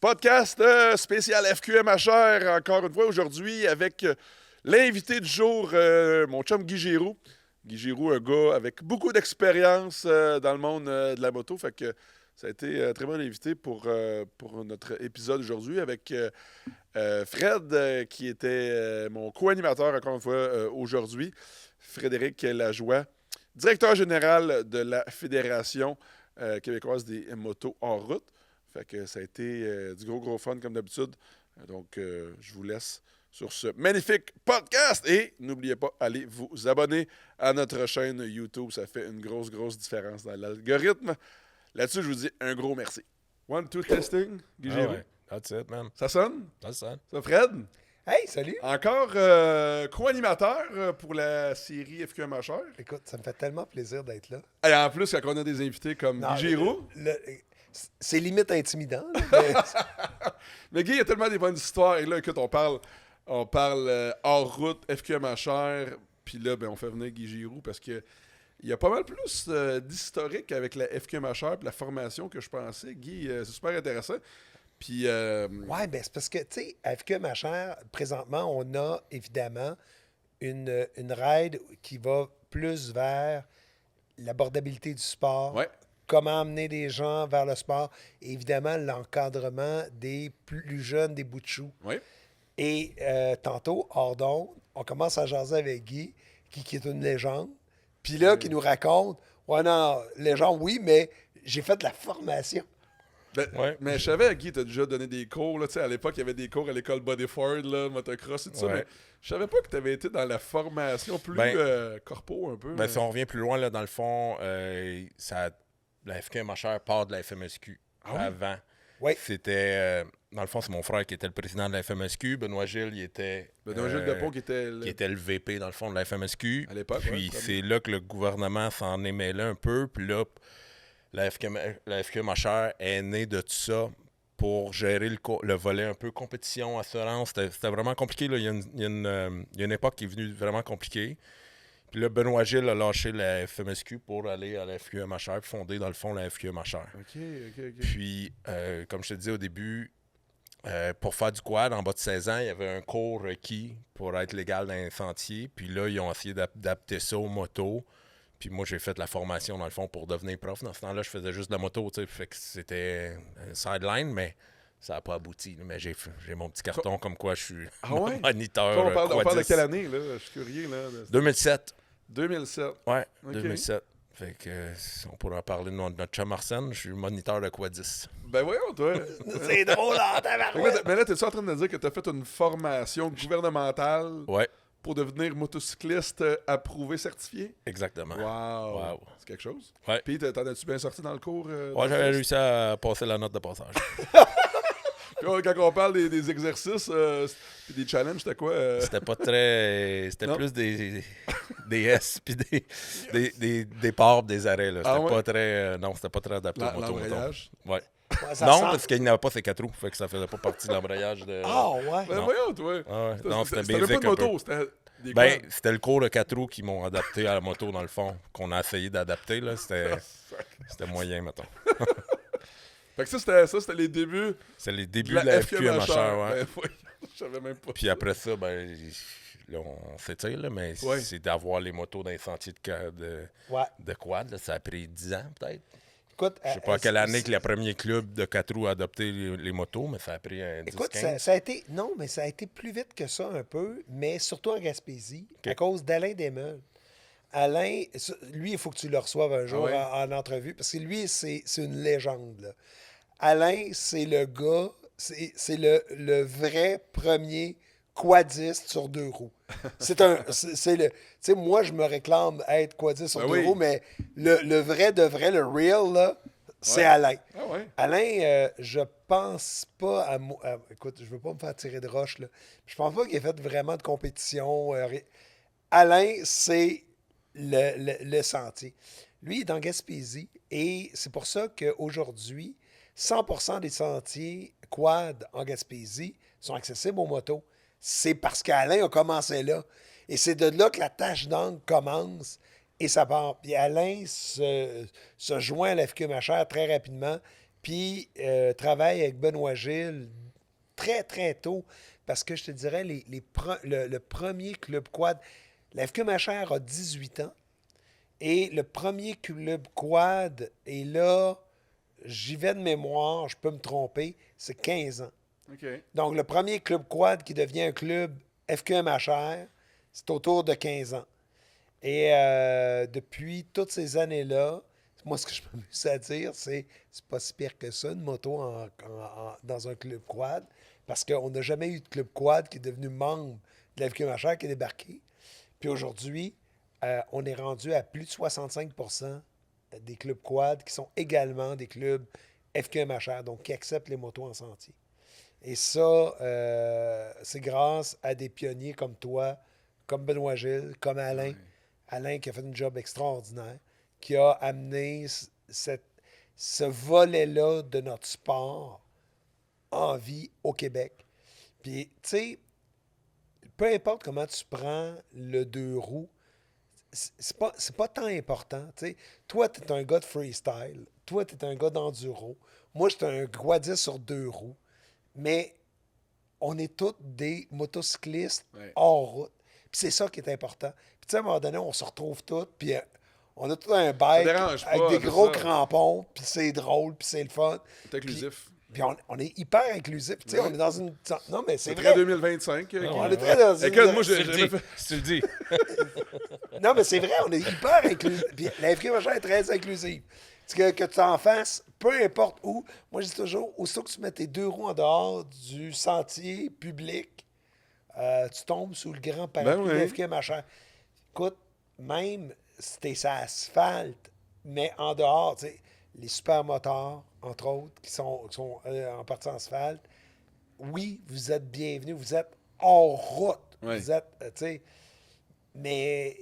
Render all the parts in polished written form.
Podcast spécial FQMHR, encore une fois aujourd'hui, avec l'invité du jour, mon chum Guy Giroux. Guy Giroux, un gars avec beaucoup d'expérience dans le monde de la moto. Fait que ça a été très bon invité pour notre épisode aujourd'hui avec Fred, qui était mon co-animateur, encore une fois, aujourd'hui. Frédéric Lajoie, directeur général de la Fédération québécoise des motos hors route. Fait que ça a été du gros fun comme d'habitude. Donc, je vous laisse sur ce magnifique podcast. Et n'oubliez pas, allez vous abonner à notre chaîne YouTube. Ça fait une grosse différence dans l'algorithme. Là-dessus, je vous dis un gros merci. One, two, testing. Guy Giroux. Ouais. That's it, man. Ça sonne? That's it. Ça, Fred? Hey, salut! Encore co-animateur pour la série FQMHR. Écoute, ça me fait tellement plaisir d'être là. Et en plus, quand on a des invités comme Non, Guy Giroux. C'est limite intimidant. Là, mais... Mais Guy, il y a tellement des bonnes histoires. Et là, écoute, on parle hors route, FQMHR. Puis là, ben, on fait venir Guy Giroux parce que il y a pas mal plus d'historique avec la FQMHR et la formation que je pensais. Guy, c'est super intéressant. Puis. Ouais, ben c'est parce que, tu sais, à FQMHR, présentement, on a évidemment une ride qui va plus vers l'abordabilité du sport. Ouais. Comment amener des gens vers le sport. Et évidemment, l'encadrement des plus jeunes, des bouts de chou. Oui. Et tantôt, hors d'onde, on commence à jaser avec Guy, qui est une légende. Puis là, qui nous raconte, ouais, non, légende, oui, mais j'ai fait de la formation. Ben, Ouais. Mais je savais, Guy, t'as déjà donné des cours. Là, à l'époque, il y avait des cours à l'école Bodyford, là, motocross et tout ça. Ouais. Mais je savais pas que tu avais été dans la formation plus corpo un peu. Ben, si on revient plus loin, là, dans le fond, la FQMHR part de la FMSQ. Ah oui? Avant. Oui. C'était. Dans le fond, c'est mon frère qui était le président de la FMSQ. Benoît Gilles, il était. Benoît Gilles Depont qui était. Qui était le VP, dans le fond, de la FMSQ. À l'époque, Puis ouais, c'est là que le gouvernement s'en est mêlé un peu. Puis là, la FQMHR est née de tout ça pour gérer le volet un peu compétition, assurance. C'était vraiment compliqué. Là. Il y a une époque qui est venue vraiment compliquée. Puis là, Benoît Gilles a lâché la FMSQ pour aller à la FQMHR, puis fonder, dans le fond, la FQMHR. OK. Puis, comme je te disais au début, pour faire du quad, en bas de 16 ans, il y avait un cours requis pour être légal dans les sentiers. Puis là, ils ont essayé d'adapter ça aux motos. Puis moi, j'ai fait la formation, dans le fond, pour devenir prof. Dans ce temps-là, je faisais juste de la moto, tu sais. Fait que c'était un sideline, mais ça n'a pas abouti. Là. Mais j'ai mon petit carton comme quoi je suis moniteur. Toi, on parle de quelle quadiste. année, là? Je suis curieux, là. 2007. 2007. Ouais, Ok. 2007. Fait que on pourra en parler de notre chum Arsène. Je suis moniteur de quadis. Ben voyons, toi. C'est drôle, en tabarouette. Mais là, t'es-tu en train de dire que t'as fait une formation gouvernementale Ouais, pour devenir motocycliste approuvé, certifié? Exactement. Wow. Wow. C'est quelque chose. Ouais. Puis t'en as-tu bien sorti dans le cours? Ouais, j'avais réussi à passer la note de passage. Puis quand on parle des exercices puis des challenges, c'était quoi? C'était pas très. C'était Non. plus des S puis des départs, des arrêts. Là. C'était Ah ouais? pas très. Non, c'était pas très adapté aux motos. L'embrayage. mettons. Ouais. Ouais, ça Non, sent- parce qu'il n'avait pas ses 4 roues. Fait que ça faisait pas partie de l'embrayage de. Ah, ouais. Ben Non. voyons, toi. Ah ouais. Non, c'était même pas basic de un peu. moto, c'était des Ben, quads. c'était le cours de 4 roues qui m'ont adapté à la moto, dans le fond, qu'on a essayé d'adapter. Là. C'était moyen, mettons. Fait que ça, c'était les débuts C'est les débuts de de la FQMHR. FQMHR, ouais. Ben, voyons, je savais même pas. Puis après ça, ben, là, on s'étire, là, mais Ouais. c'est d'avoir les motos dans les sentiers Ouais. de quad. Là. Ça a pris 10 ans, peut-être. Écoute, Je sais pas à quelle année que le premier club de 4 roues a adopté les motos, mais ça a pris un 10-15. Écoute, ça a été... Non, mais ça a été plus vite que ça un peu, mais surtout en Gaspésie, à cause d'Alain Desmeules. Alain, lui, il faut que tu le reçoives un jour ouais? en entrevue, parce que lui, c'est une légende, là. Alain, c'est le gars, c'est le vrai premier quadiste sur 2 roues. C'est le... Tu sais, moi, je me réclame être quadiste sur Ben 2 oui. roues, mais le vrai de vrai, le real, là, c'est Ouais. Alain. Ah ouais? Alain, je pense pas écoute, je veux pas me faire tirer de roche, là. Je pense pas qu'il ait fait vraiment de compétition. Alain, c'est le sentier. Lui, il est en Gaspésie et c'est pour ça qu'aujourd'hui, 100% des sentiers quad en Gaspésie sont accessibles aux motos. C'est parce qu'Alain a commencé là. Et c'est de là que la tâche d'angle commence et ça part. Puis Alain se joint à la FQMHR très rapidement Puis travaille avec Benoît Gilles très, très tôt. Parce que je te dirais, le premier club quad, la FQ Machère a 18 ans. Et le premier club quad est là, j'y vais de mémoire, je peux me tromper, c'est 15 ans. OK. Donc, le premier club quad qui devient un club FQMHR, c'est autour de 15 ans. Et depuis toutes ces années-là, moi, ce que je m'amuse à dire, c'est pas si pire que ça, une moto dans un club quad, parce qu'on n'a jamais eu de club quad qui est devenu membre de la FQMHR qui est débarqué. Puis aujourd'hui, on est rendu à plus de 65% des clubs quad qui sont également des clubs FQMHR, donc qui acceptent les motos en sentier. Et ça, c'est grâce à des pionniers comme toi, comme Benoît Gilles, comme Alain. Ouais. Alain qui a fait un job extraordinaire, qui a amené ce volet-là de notre sport en vie au Québec. Puis, tu sais, peu importe comment tu prends le 2 roues, c'est pas tant important. T'sais. Toi, tu es un gars de freestyle. Toi, tu es un gars d'enduro. Moi, je suis un quadiste sur 2 roues. Mais on est tous des motocyclistes hors route. Puis c'est ça qui est important. Puis tu sais, à un moment donné, on se retrouve tous, puis on a tout un bike dérange avec pas, des c'est gros ça. crampons, puis c'est drôle, puis c'est le fun. C'est inclusif. Puis on est hyper inclusif. Tu sais, on est dans une... Non, mais c'est C'est vrai. très 2025. On est très dans une... Écoute, moi, Si j'ai tu le jamais dis. fait... Si tu le dis. Non, mais c'est vrai, on est hyper inclusif. Puis la FQ Machin est très inclusive. Que tu en fasses, peu importe où. Moi, je dis toujours, aussitôt que tu mets tes 2 roues en dehors du sentier public, tu tombes sous le grand parapluie Ben oui. de FQ Machin. Écoute, même si t'es sur asphalte, mais en dehors, tu sais, les supermoteurs, entre autres, qui sont en partie en asphalte, oui, vous êtes bienvenus, vous êtes hors route. Oui. Vous êtes, tu sais, mais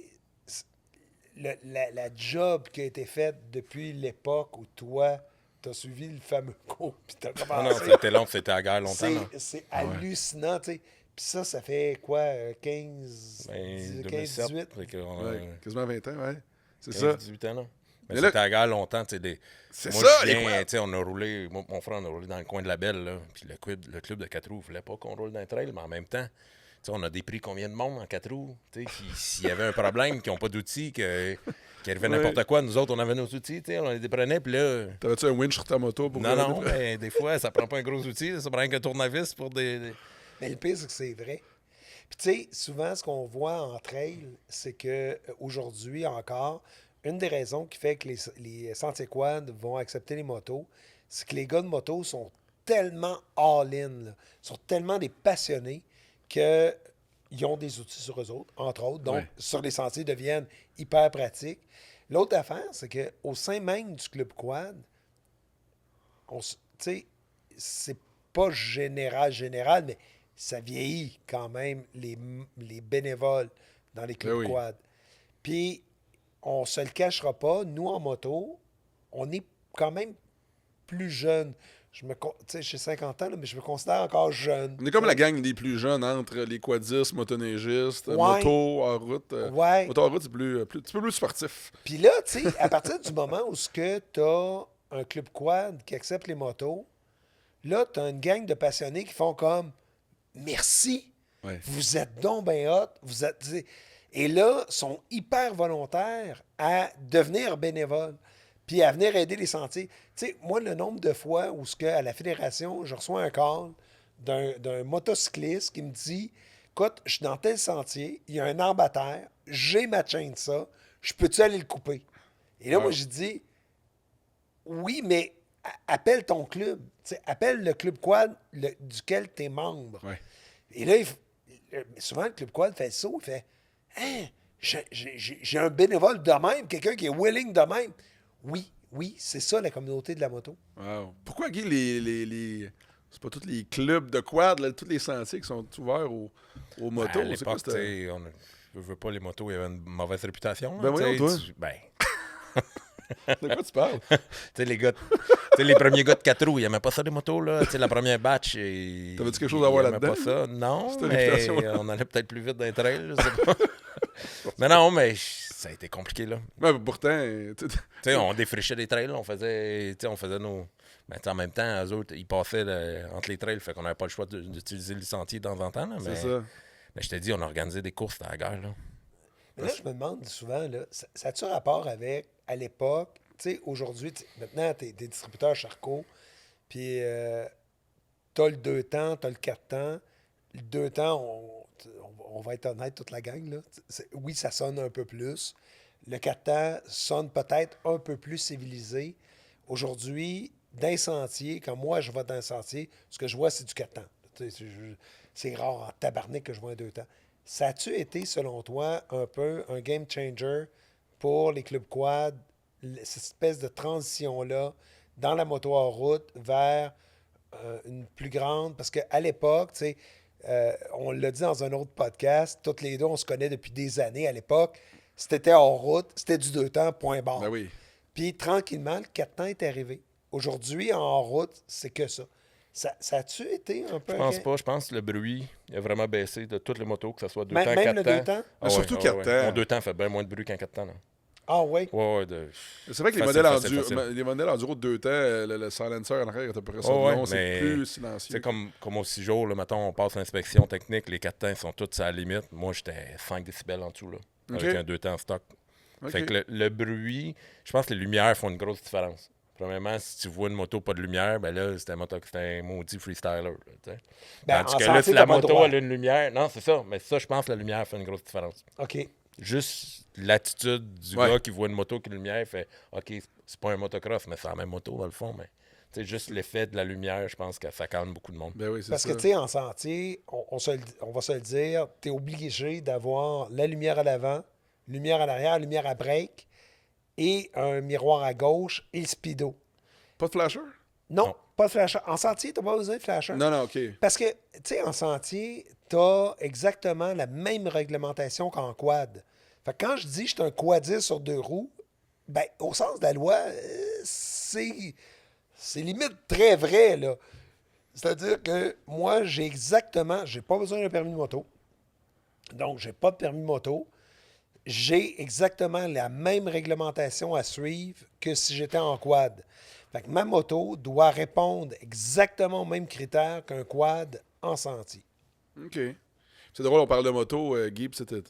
la job qui a été faite depuis l'époque où toi, tu as suivi le fameux cours, puis tu as Non, commencé. c'était long, c'était à la guerre longtemps. là. C'est hallucinant, tu sais. Puis ça fait quoi, 15, Ben, 15 2007, 18? fait qu'on a Ouais, quasiment 20 ans, ouais. C'est 15, ça. 18 ans, là. Mais Mais là- c'était à la guerre longtemps, tu sais. C'est Moi, ça, je les viens, quads. tu sais, on a roulé, mon frère, on a roulé dans le coin de la Belle, là. Puis le club de 4 roues, il voulait pas qu'on roule dans le trail, mais en même temps, tu sais, on a des prix combien de monde en 4 roues, tu sais, s'il y avait un problème, qui n'ont pas d'outils, qui arrivait n'importe quoi, nous autres, on avait nos outils, tu sais, on les déprenait, puis là... T'avais-tu un winch sur ta moto pour... Non, mais des fois, ça prend pas un gros outil, ça prend qu'un tournevis pour des... Mais le pire, c'est que c'est vrai. Puis, tu sais, souvent, ce qu'on voit en trail, c'est que aujourd'hui encore, une des raisons qui fait que les sentiers quad vont accepter les motos, c'est que les gars de moto sont tellement all-in, là, sont tellement des passionnés qu'ils ont des outils sur eux autres, entre autres. Donc, Ouais. sur les sentiers, ils deviennent hyper pratiques. L'autre affaire, c'est qu'au sein même du club quad, tu sais, c'est pas général, mais ça vieillit quand même les bénévoles dans les clubs Ben oui. quad. Puis, on se le cachera pas, nous en moto, on est quand même plus jeunes. Tu sais, j'ai 50 ans, là, mais je me considère encore jeune. On est comme la gang des plus jeunes entre les quadistes, motoneigistes, Ouais. moto, en route. Ouais. Moto en route, c'est un petit peu plus sportif. Puis là, tu sais, à partir du moment où tu as un club quad qui accepte les motos, là, tu as une gang de passionnés qui font comme merci, Ouais. vous êtes donc ben hot, vous êtes. Et là, sont hyper volontaires à devenir bénévoles, puis à venir aider les sentiers. Tu sais, moi, le nombre de fois où à la fédération, je reçois un call d'un motocycliste qui me dit écoute, je suis dans tel sentier, il y a un arbre à terre, j'ai ma chaîne de ça, je peux-tu aller le couper? Et là, Wow. moi, j'ai dit oui, mais appelle ton club. Tu sais, appelle le club quad duquel tu es membre. Ouais. Et là, souvent, le club quad fait ça, il fait hein, j'ai un bénévole de même, quelqu'un qui est willing de même. Oui, c'est ça la communauté de la moto. Wow. Pourquoi, Guy, c'est pas tous les clubs de quad, là, tous les sentiers qui sont ouverts aux motos? À C'est quoi, l'époque, tu sais, je veux pas les motos, il y avait une mauvaise réputation. Ben là, tu voyons, sais, toi. Ben, de quoi tu parles? tu sais, les gars, tu sais, les premiers gars de 4 roues, ils aimaient pas ça, les motos, là. Tu sais, la première batch, T'avais-tu quelque chose à voir ils aimaient là-dedans? pas ça. Non, Cette mais réputation-là. on allait peut-être plus vite dans les trails, je sais pas. Mais non, mais ça a été compliqué, là. Ouais, mais pourtant, Tu sais, on défrichait des trails, on faisait nos... Mais en même temps, eux autres, ils passaient entre les trails, fait qu'on n'avait pas le choix d'utiliser le sentier de temps en temps. Là, C'est ça. mais je te dis, on a organisé des courses à la guerre. Là. Mais là, je me demande souvent, là, ça a-tu rapport avec, à l'époque, tu sais, aujourd'hui, maintenant, tu es des distributeurs Charcot, puis tu as le 2 temps, tu as le 4 temps. Le 2 temps, on va être honnête, toute la gang, là. Oui, ça sonne un peu plus. Le 4 temps sonne peut-être un peu plus civilisé. Aujourd'hui, d'un sentier, quand moi je vais dans un sentier, ce que je vois, c'est du 4 temps. Tu sais, c'est rare en tabarnak que je vois un 2 temps. Ça a-tu été, selon toi, un peu un game changer pour les clubs quad, cette espèce de transition-là dans la moto en route vers une plus grande? Parce qu'à l'époque, tu sais, on l'a dit dans un autre podcast, toutes les deux, on se connaît depuis des années. À l'époque, c'était hors route, c'était du 2 temps, point barre. Ben oui. Puis tranquillement, le 4 temps est arrivé. Aujourd'hui, en route, c'est que ça. Ça a-tu été un peu... Je pense pas. Je pense que le bruit il a vraiment baissé de toutes les motos, que ce soit 2 Même temps, le 4 2 temps. temps? Mais surtout 4 temps. Mon 2 temps fait bien moins de bruit qu'un 4 temps. Là. Ah oui? Ouais, C'est vrai que les modèles enduro de 2 temps, le silencer en arrière est à peu près ça. Non, c'est plus silencieux. C'est comme au 6 jours, là, mettons, on passe l'inspection technique, les 4 temps sont tous à la limite. Moi, j'étais 5 décibels en dessous, là, avec un 2 temps stock. Fait que le bruit, je pense que les lumières font une grosse différence. Premièrement, si tu vois une moto pas de lumière, ben là, c'est un maudit freestyler. Là, tandis que là, si la moto a une lumière, non, c'est ça. Mais ça, je pense que la lumière fait une grosse différence. OK. Juste l'attitude du gars qui voit une moto qui a une lumière, il fait OK, c'est pas un motocross, mais c'est la même moto dans le fond. Mais juste l'effet de la lumière, je pense que ça calme beaucoup de monde. Ben oui, c'est Parce ça. que, tu sais, en sentier, on va se le dire, tu es obligé d'avoir la lumière à l'avant, lumière à l'arrière, lumière à break et un miroir à gauche et le speedo. Pas de flasher? Non, pas de flasher. En sentier, tu n'as pas besoin de flasher. Non, OK. Parce que, tu sais, en sentier, tu as exactement la même réglementation qu'en quad. Fait que quand je dis que je suis un quadiste sur 2 roues, ben, au sens de la loi, c'est limite très vrai, là. C'est-à-dire que moi, j'ai pas besoin d'un permis de moto. Donc, j'ai pas de permis de moto. J'ai exactement la même réglementation à suivre que si j'étais en quad. Fait que ma moto doit répondre exactement aux mêmes critères qu'un quad en sentier. OK. C'est drôle, on parle de moto, Guy, puis c'était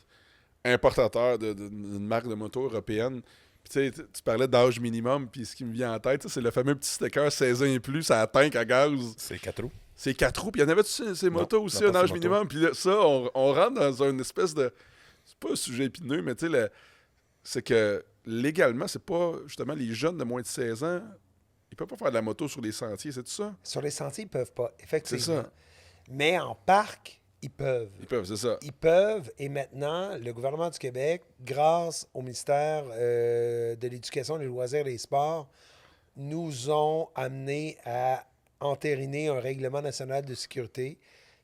importateur d'une marque de moto européenne. Puis tu parlais d'âge minimum, puis ce qui me vient en tête, c'est le fameux petit sticker 16 ans et plus à la tank à gaz. C'est 4 roues. C'est 4 roues. Puis il y en avait ces motos aussi, un âge minimum. Puis là, ça, on rentre dans une espèce de... C'est pas un sujet épineux, mais tu sais, c'est que légalement, c'est pas justement les jeunes de moins de 16 ans, ils peuvent pas faire de la moto sur les sentiers, c'est tout ça? Sur les sentiers, ils peuvent pas, effectivement. C'est ça. Mais en parc, ils peuvent. Ils peuvent, c'est ça. Ils peuvent, et maintenant, le gouvernement du Québec, grâce au ministère de l'Éducation, des loisirs et des sports, nous ont amené à entériner un règlement national de sécurité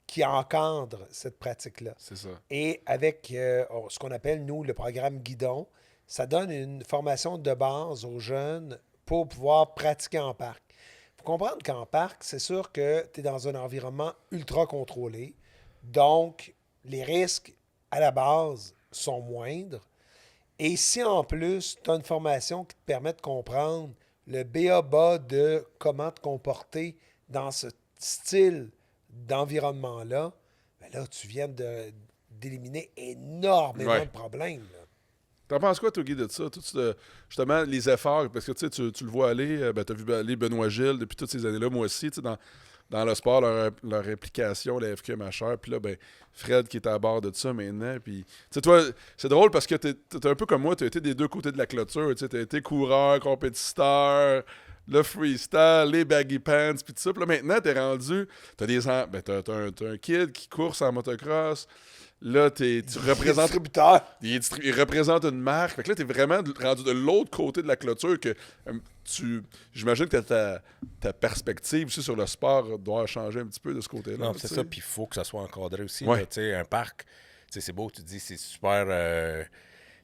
qui encadre cette pratique-là. C'est ça. Et avec ce qu'on appelle, nous, le programme Guidon, ça donne une formation de base aux jeunes pour pouvoir pratiquer en parc. Il faut comprendre qu'en parc, c'est sûr que tu es dans un environnement ultra contrôlé. Donc, les risques à la base sont moindres. Et si en plus, tu as une formation qui te permet de comprendre le b.a.-ba de comment te comporter dans ce style d'environnement-là, ben là, tu viens d'éliminer énormément de problèmes. Là. T'en penses quoi, toi, Guy, de ça? Justement, les efforts, parce que tu le vois aller, tu as vu aller Benoît Gilles depuis toutes ces années-là, moi aussi, dans le sport, leur implication, la FQMHR, puis là, ben, Fred qui est à bord de ça maintenant, puis, toi, c'est drôle parce que t'es un peu comme moi, tu as été des deux côtés de la clôture, tu as été coureur, compétiteur, le freestyle, les baggy pants, puis tout ça, puis là, maintenant, t'es rendu, t'as un kid qui course en motocross, là, tu représentes... Il représente une marque. Fait que là, t'es vraiment rendu de l'autre côté de la clôture que j'imagine que ta perspective aussi sur le sport doit changer un petit peu de ce côté-là. Non, c'est ça. Puis il faut que ça soit encadré aussi. Ouais. Là, un parc, c'est beau, tu dis, c'est super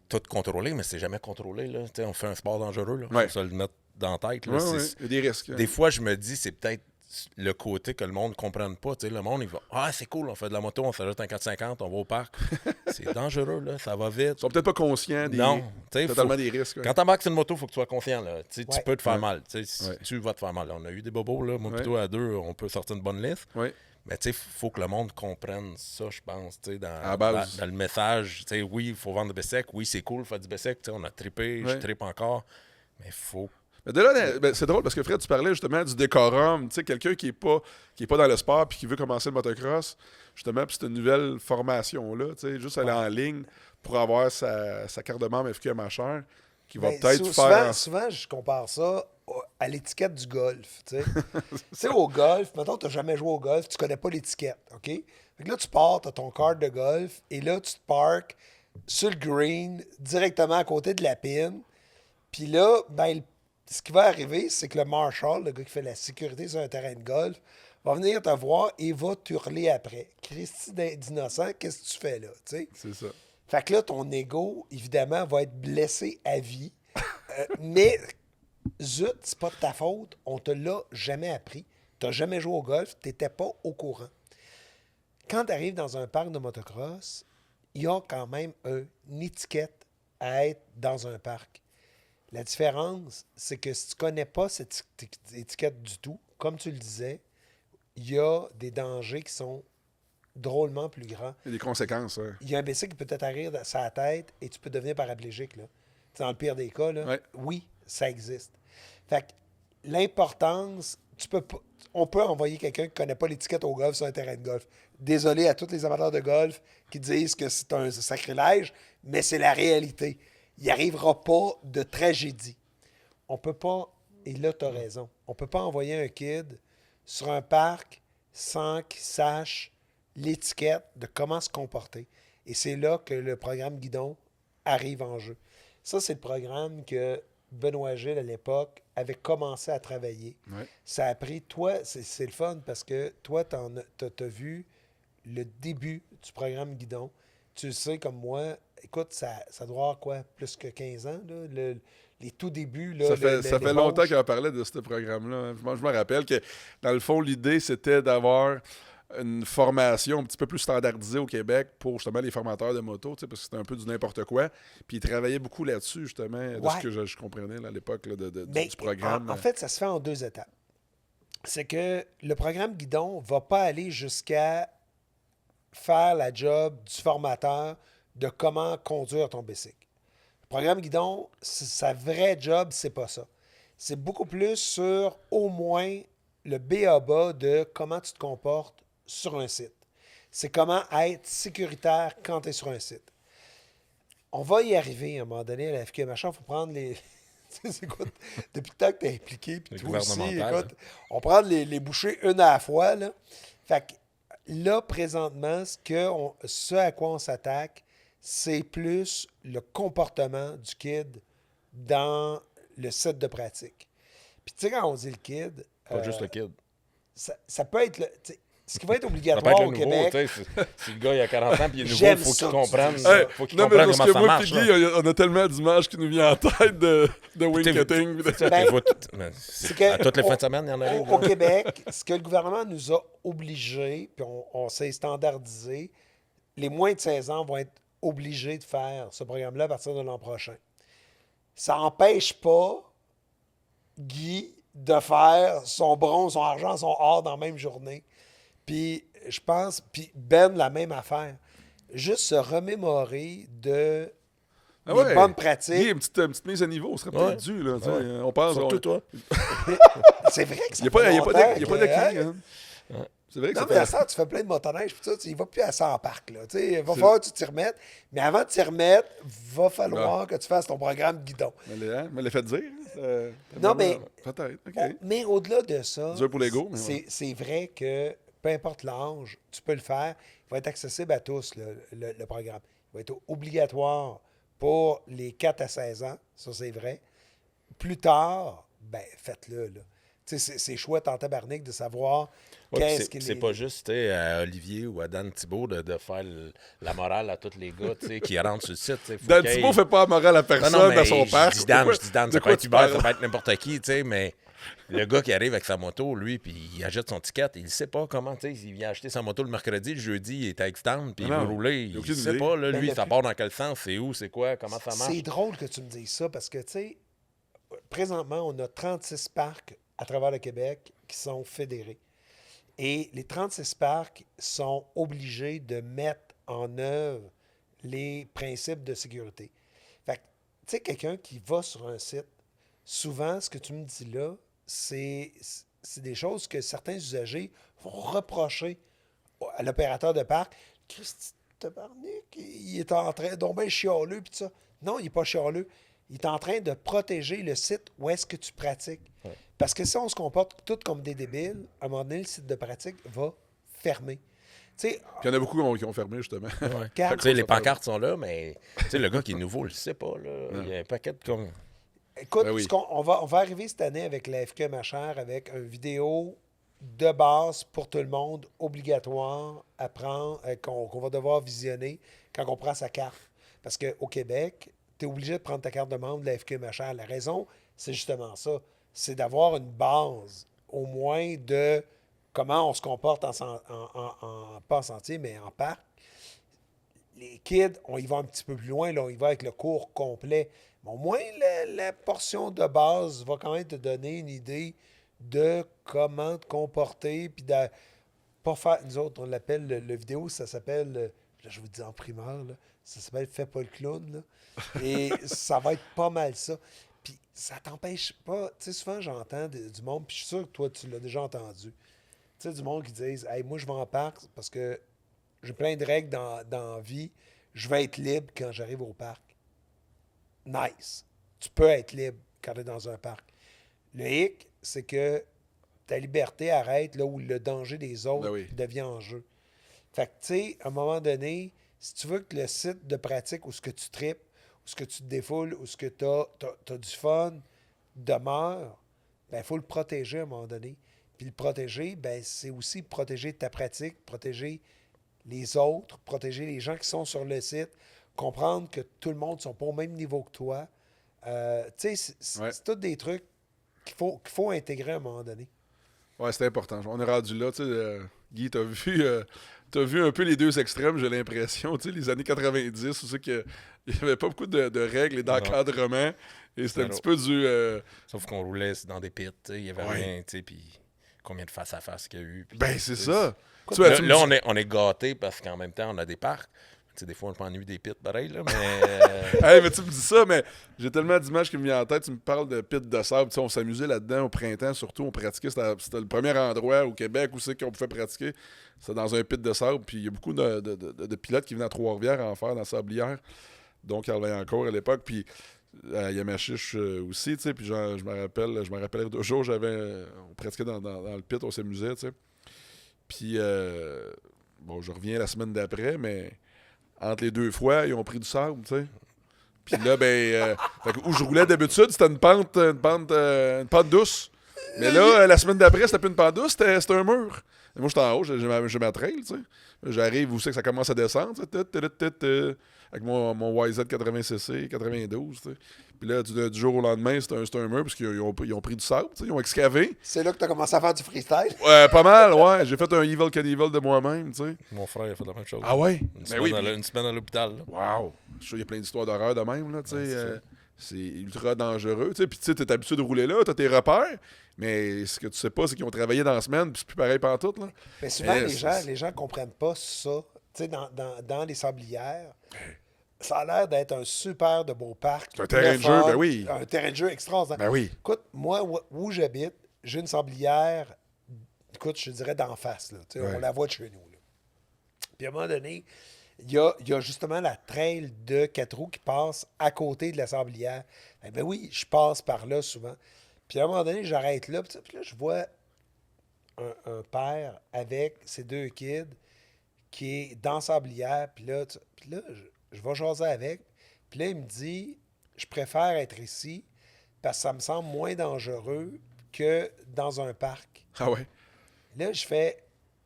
tout contrôlé, mais c'est jamais contrôlé. Là. On fait un sport dangereux. Il faut se le mettre dans la tête. Là. Il y a des risques. Des fois, je me dis, c'est peut-être le côté que le monde ne comprenne pas. Tu sais, le monde, il va « Ah, c'est cool, on fait de la moto, on s'ajoute un 450, on va au parc. » C'est dangereux, là, ça va vite. Ils sont peut-être pas conscients Non, tu sais, totalement des risques. Ouais. quand t'embarques sur une moto, il faut que tu sois conscient. Là. Tu peux te faire mal. Ouais. Tu vas te faire mal. On a eu des bobos, là. Moi, Ouais. plutôt à deux, on peut sortir une bonne liste. Ouais. Mais il faut que le monde comprenne ça, je pense, À la base. dans le message. Oui, il faut vendre du Bessec. Oui, c'est cool, faire du Bessec. On a trippé, je trippe encore. Mais il faut... Mais de là, c'est drôle parce que Fred, tu parlais justement du décorum. Tu sais, quelqu'un qui est pas dans le sport puis qui veut commencer le motocross, justement, puis c'est une nouvelle formation-là. Tu sais, juste aller en ligne pour avoir sa carte de membre FQMHR qui va peut-être faire... Souvent, je compare ça à l'étiquette du golf. Tu sais, au golf, mettons, tu n'as jamais joué au golf, tu connais pas l'étiquette, OK? Fait que là, tu pars, tu as ton cart de golf, et là, tu te parques sur le green, directement à côté de la pin. Puis là, ben, ce qui va arriver, c'est que le marshal, le gars qui fait la sécurité sur un terrain de golf, va venir te voir et va t'hurler après. Christy d'innocent, qu'est-ce que tu fais là? Tu sais? C'est ça. Fait que là, ton ego, évidemment, va être blessé à vie. Mais, zut, c'est pas de ta faute. On te l'a jamais appris. Tu n'as jamais joué au golf. Tu n'étais pas au courant. Quand tu arrives dans un parc de motocross, il y a quand même une étiquette à être dans un parc. La différence, c'est que si tu ne connais pas cette étiquette du tout, comme tu le disais, il y a des dangers qui sont drôlement plus grands. Il y a des conséquences. Ouais. Il y a un bicycle qui peut t'atterrir dans sa tête et tu peux devenir paraplégique. Là. Dans le pire des cas, là, ouais. Oui, ça existe. Fait que l'importance, on peut envoyer quelqu'un qui ne connaît pas l'étiquette au golf sur un terrain de golf. Désolé à tous les amateurs de golf qui disent que c'est un sacrilège, mais c'est la réalité. Il n'y arrivera pas de tragédie. On peut pas, et là, tu as raison, on ne peut pas envoyer un kid sur un parc sans qu'il sache l'étiquette de comment se comporter. Et c'est là que le programme Guidon arrive en jeu. Ça, c'est le programme que Benoît Gilles, à l'époque, avait commencé à travailler. Ouais. Ça a pris, toi, c'est le fun parce que toi, tu as vu le début du programme Guidon. Tu le sais, comme moi, écoute, ça doit avoir quoi, plus que 15 ans, là, les tout débuts. Là, ça fait longtemps qu'on parlait de ce programme-là. Moi, je me rappelle que, dans le fond, l'idée, c'était d'avoir une formation un petit peu plus standardisée au Québec pour justement les formateurs de moto, parce que c'était un peu du n'importe quoi. Puis ils travaillaient beaucoup là-dessus, justement, de ce que je comprenais là, à l'époque là, du programme. En fait, ça se fait en 2 étapes. C'est que le programme Guidon ne va pas aller jusqu'à faire la job du formateur de comment conduire ton bicycle. Le programme Guidon, sa vraie job, c'est pas ça. C'est beaucoup plus sur, au moins, le b.a.-ba de comment tu te comportes sur un site. C'est comment être sécuritaire quand tu es sur un site. On va y arriver à un moment donné à la FQMHR, il faut prendre les... écoute, depuis le temps que tu es impliqué, puis toi aussi, écoute, on prend les bouchées une à la fois. Là. Fait que là, présentement, ce à quoi on s'attaque, c'est plus le comportement du kid dans le set de pratique. Puis tu sais, quand on dit le kid... Pas juste le kid. Ça peut être... Ce qui va être obligatoire au Québec... Si le gars il a 40 ans et il est nouveau, il faut qu'il comprenne, faut qu'il comprenne comment ça marche. Moi et Guy, on a tellement d'images qui nous viennent en tête de wing cutting. À toutes les fins de semaine, il y en a une. Au Québec, ce que le gouvernement nous a obligés, puis on s'est standardisé, les moins de 16 ans vont être obligés de faire ce programme-là à partir de l'an prochain. Ça n'empêche pas Guy de faire son bronze, son argent, son or dans la même journée. Puis, je pense, puis Ben, la même affaire. Juste se remémorer de les bonnes pratiques. Guy, une petite mise à niveau, serait peut-être dû. Là, on pense... Surtout toi. C'est vrai que ça Il n'y a pas d'acquis. C'est vrai que non, mais à ça, tu fais plein de motoneige, puis ça, tu ne vas plus à ça en parc. Là. Il va falloir que tu t'y remettes. Mais avant de t'y remettre, il va falloir que tu fasses ton programme Guidon. Mais l'ai fait dire. Non, mais... Peut-être, OK. Mais au-delà de ça, dur pour l'ego, c'est vrai que peu importe l'âge, tu peux le faire. Il va être accessible à tous, le programme. Il va être obligatoire pour les 4 à 16 ans. Ça, c'est vrai. Plus tard, ben faites-le. Là. C'est chouette en tabarnak de savoir qu'est-ce qu'il est. C'est pas juste à Olivier ou à Dan Thibault de faire la morale à tous les gars qui rentrent sur le site. Dan Thibault fait pas la morale à personne dans son parc. Je dis Dan, ça peut être Hubert, ça peut être n'importe qui, mais Le gars qui arrive avec sa moto, lui, puis il achète son ticket, il sait pas comment, tu sais, il vient acheter sa moto le mercredi, le jeudi, il est à Extend, puis il Non, veut rouler. il a Il aucune sait idée. pas, là, Ben, lui, le ça plus- part dans quel sens, c'est où, c'est quoi, comment ça marche. C'est drôle que tu me dises ça parce que, tu sais, présentement, on a 36 parcs à travers le Québec qui sont fédérés. Et les 36 parcs sont obligés de mettre en œuvre les principes de sécurité. Fait que, tu sais, quelqu'un qui va sur un site, souvent, ce que tu me dis là, c'est des choses que certains usagers vont reprocher à l'opérateur de parc. Christy tabarnak, il est en train, donc ben chialeux, puis tout ça. Non, il n'est pas chialeux. Il est en train de protéger le site où est-ce que tu pratiques. Parce que si on se comporte tous comme des débiles, à un moment donné, le site de pratique va fermer. Tu sais, Puis il y en a beaucoup qui ont fermé, justement. Ouais. Quand- Tu sais, les pancartes sont là, mais tu sais, le gars qui est nouveau, il le sait pas, là. Il y a un paquet de comme. écoute, Ben oui. on va arriver cette année avec la FQ Machère avec une vidéo de base pour tout le monde, obligatoire à prendre, qu'on va devoir visionner quand on prend sa carte. Parce qu'au Québec, tu es obligé de prendre ta carte de membre de la FQ Machère. La raison, c'est justement ça. C'est d'avoir une base, au moins, de comment on se comporte pas en sentier, mais en parc. Les kids, on y va un petit peu plus loin, là, on y va avec le cours complet. Mais au moins, la portion de base va quand même te donner une idée de comment te comporter, puis de pas faire. Nous autres, on l'appelle, le vidéo, ça s'appelle, là, je vous dis en primaire, là, ça s'appelle Fais pas le clown, là. Et ça va être pas mal ça. Puis ça t'empêche pas. Tu sais, souvent, j'entends du monde, puis je suis sûr que toi, tu l'as déjà entendu. Tu sais, du monde qui disent Hey, moi, je vais en parc parce que j'ai plein de règles dans la vie. Je vais être libre quand j'arrive au parc. Nice. Tu peux être libre quand tu es dans un parc. Le hic, c'est que ta liberté arrête là où le danger des autres Ben oui. devient en jeu. Fait que, tu sais, à un moment donné, si tu veux que le site de pratique où ce que tu tripes, où ce que tu te défoules, où ce que tu as du fun demeure, ben il faut le protéger à un moment donné. Puis le protéger, ben c'est aussi protéger ta pratique, protéger les autres, protéger les gens qui sont sur le site, comprendre que tout le monde ne sont pas au même niveau que toi. Tu sais, Ouais. c'est tous des trucs qu'il faut intégrer à un moment donné. Ouais, c'est important. On est rendu là. Tu sais, Guy, t'as vu un peu les deux extrêmes, j'ai l'impression. Tu sais, les années 90, où c'est qu'il n'y avait pas beaucoup de règles et d'encadrement. Et c'était un Zéro. petit peu du... Sauf qu'on roulait dans des pits, tu sais, il y avait Ouais. rien, tu sais, puis combien de face-à-face qu'il y a eu. Puis, Ben, tu c'est sais, ça. Écoute, Tu vois, Là, tu me là, dis- on est gâtés parce qu'en même temps, on a des parcs. Tu sais, des fois, on s'ennuie des pits pareil, là, mais. Hey, mais tu me dis ça, mais j'ai tellement d'images qui me viennent en tête. Tu me parles de pit de sable. Tu sais, on s'amusait là-dedans au printemps, surtout. On pratiquait. C'était le premier endroit au Québec où c'est qu'on pouvait pratiquer. C'était dans un pit de sable. Puis il y a beaucoup de pilotes qui venaient à Trois-Rivières en faire dans la sablière. Donc, Carl Vaillancourt à l'époque. Puis il y a Machiche aussi, tu sais. Puis je me rappelle toujours, on pratiquait dans le pit, on s'amusait, tu sais. Puis, bon, je reviens la semaine d'après, mais entre les deux fois, ils ont pris du sable, tu sais. Puis là, fait que où je roulais d'habitude, c'était une pente douce. Mais là, la semaine d'après, c'était plus une pente douce, c'était un mur. Et moi, j'étais en haut, j'ai ma trail, tu sais. J'arrive où c'est que ça commence à descendre, tu sais, avec mon YZ 80cc, 92, tu sais. Puis là, du jour au lendemain, c'était un mur, parce qu'ils ont pris du sable, tu sais, ils ont excavé. C'est là que tu as commencé à faire du freestyle. Pas mal, ouais. J'ai fait un Evil Cannibal de moi-même, tu sais. Mon frère a fait la même chose. Ah ouais? Une Ben semaine, oui. une semaine à l'hôpital. là. Wow! Je suis sûr qu'il y a plein d'histoires d'horreur de même, là, tu sais. Ouais, c'est ça. C'est ultra dangereux, tu sais. Puis, tu sais, t'es habitué de rouler là, t'as tes repères, mais ce que tu sais pas, c'est qu'ils ont travaillé dans la semaine, puis c'est plus pareil pantoute, là. Mais souvent, Eh, les gens comprennent pas ça. Tu sais, dans les sablières, ça a l'air d'être un super de beau parc. C'est un terrain de jeu, ben oui. Un terrain de jeu extraordinaire. Ben oui. Écoute, moi, où j'habite, j'ai une sablière, écoute, je te dirais d'en face. Là. Tu sais, Ouais. On la voit de chez nous. Là. Puis à un moment donné, il y a justement la trail de 4 roues qui passe à côté de la sablière. Eh ben oui, je passe par là souvent. Puis à un moment donné, j'arrête là. Puis là, je vois un père avec ses deux kids qui est dans sablière. Puis là, je vais jaser avec. Puis là, il me dit, je préfère être ici parce que ça me semble moins dangereux que dans un parc. Ah ouais? Là, je fais,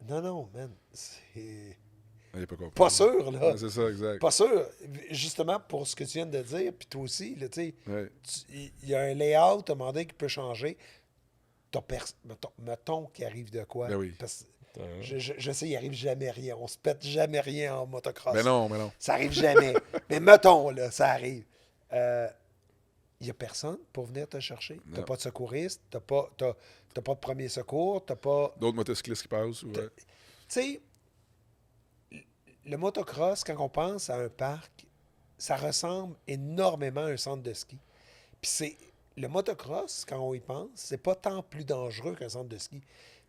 non, man, c'est Elle est pas compris. pas sûr, là. Ouais, c'est ça, exact. Pas sûr. Justement, pour ce que tu viens de dire, puis toi aussi, là, tu sais, Ouais. il y a un layout, à un moment donné, qui peut changer. mettons qu'il arrive de quoi. Ben oui. Parce que je sais, il arrive jamais rien. On se pète jamais rien en motocross. Mais non. Ça arrive jamais. Mais mettons, là, ça arrive. Il n'y a personne pour venir te chercher. Tu n'as pas de secouriste, tu n'as pas de premier secours, tu n'as pas... D'autres motocyclistes qui passent. Tu sais, le motocross, quand on pense à un parc, ça ressemble énormément à un centre de ski. Puis le motocross, quand on y pense, c'est pas tant plus dangereux qu'un centre de ski.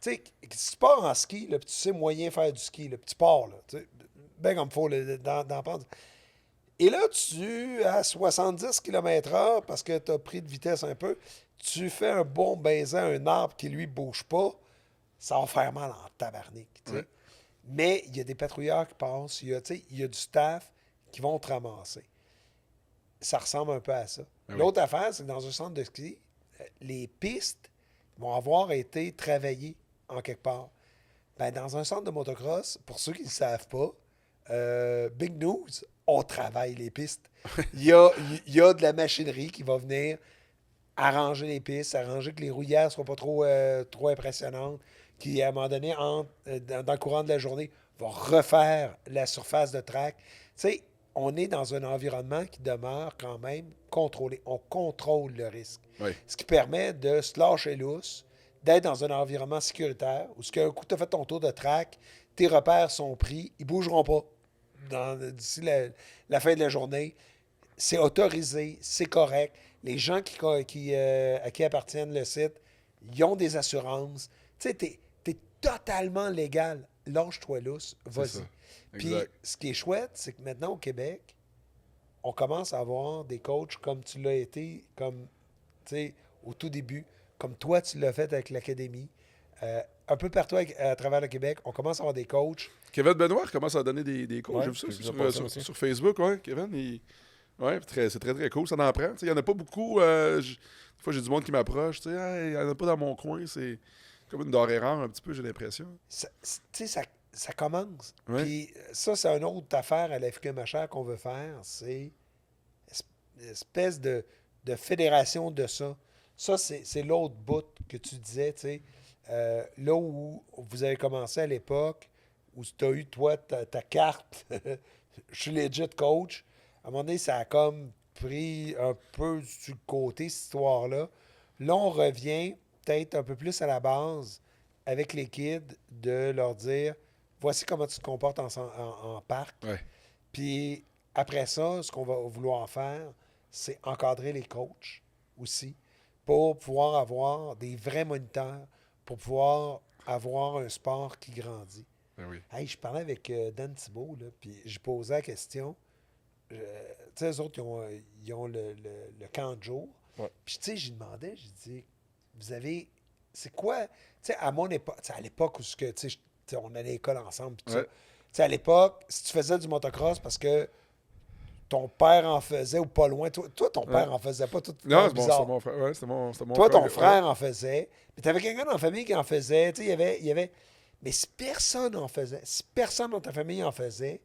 Tu sais, si tu pars en ski, là, puis tu sais moyen faire du ski, là, puis tu pars, là, tu sais, ben comme il faut, dans pente. Et là, à 70 km/h, parce que tu as pris de vitesse un peu, tu fais un bon baiser à un arbre qui, lui, bouge pas, ça va faire mal en tabarnak, tu sais. Ouais. Mais il y a des patrouilleurs qui passent, il y a du staff qui vont te ramasser. Ça ressemble un peu à ça. Ah L'autre affaire, c'est que dans un centre de ski, les pistes vont avoir été travaillées en quelque part. Ben, dans un centre de motocross, pour ceux qui ne le savent pas, big news, on travaille les pistes. Il y a de la machinerie qui va venir arranger les pistes, arranger que les rouillères ne soient pas trop impressionnantes, qui, à un moment donné, dans le courant de la journée, va refaire la surface de track. Tu sais, on est dans un environnement qui demeure quand même contrôlé. On contrôle le risque. Oui. Ce qui permet de se lâcher lousse, d'être dans un environnement sécuritaire où, un coup tu as fait ton tour de track, tes repères sont pris, ils ne bougeront pas d'ici la fin de la journée. C'est autorisé, c'est correct. Les gens à qui appartiennent le site, ils ont des assurances. Tu sais, t'es totalement légal. Lâche-toi lousse, vas-y. Puis, ce qui est chouette, c'est que maintenant, au Québec, on commence à avoir des coachs comme tu l'as été, comme, tu sais, au tout début, comme toi, tu l'as fait avec l'Académie. Un peu partout à travers le Québec, on commence à avoir des coachs. Kevin Benoît commence à donner des coachs. Ouais, J'ai vu ça sur Facebook, ouais. Kevin, c'est très, très cool. Ça en prend. Il n'y en a pas beaucoup. Des fois, j'ai du monde qui m'approche. Il n'y en a pas dans mon coin. C'est comme une denrée rare, un petit peu, j'ai l'impression. Tu sais, ça commence. Ouais. Puis ça, c'est une autre affaire à la FQMHR qu'on veut faire. C'est une espèce de fédération de ça. Ça, c'est l'autre bout que tu disais, tu sais. Là où vous avez commencé à l'époque, où tu as eu, toi, ta carte, je suis legit coach, à un moment donné, ça a comme pris un peu du côté, cette histoire-là. Là, on revient peut-être un peu plus à la base avec les kids de leur dire voici comment tu te comportes en parc. Ouais. Puis après ça, ce qu'on va vouloir faire, c'est encadrer les coachs aussi pour pouvoir avoir des vrais moniteurs, pour pouvoir avoir un sport qui grandit. Ben oui. Hey, je parlais avec Dan Thibault, là, puis j'ai posé la question. Tu sais, eux autres, ils ont le camp de jour. Ouais. Puis, tu sais, j'ai demandé, j'ai dit, vous avez. C'est quoi. Tu sais, à mon époque, à l'époque où on allait à l'école ensemble, puis tout ça. Tu sais, à l'époque, si tu faisais du motocross parce que ton père en faisait ou pas loin, toi ton père en faisait pas, tout Non, bizarre. c'est mon frère. Ouais, c'est mon Toi, frère. ton frère en faisait. Puis tu avais quelqu'un dans la famille qui en faisait. Tu sais, il y avait. Mais si personne en faisait, si personne dans ta famille en faisait,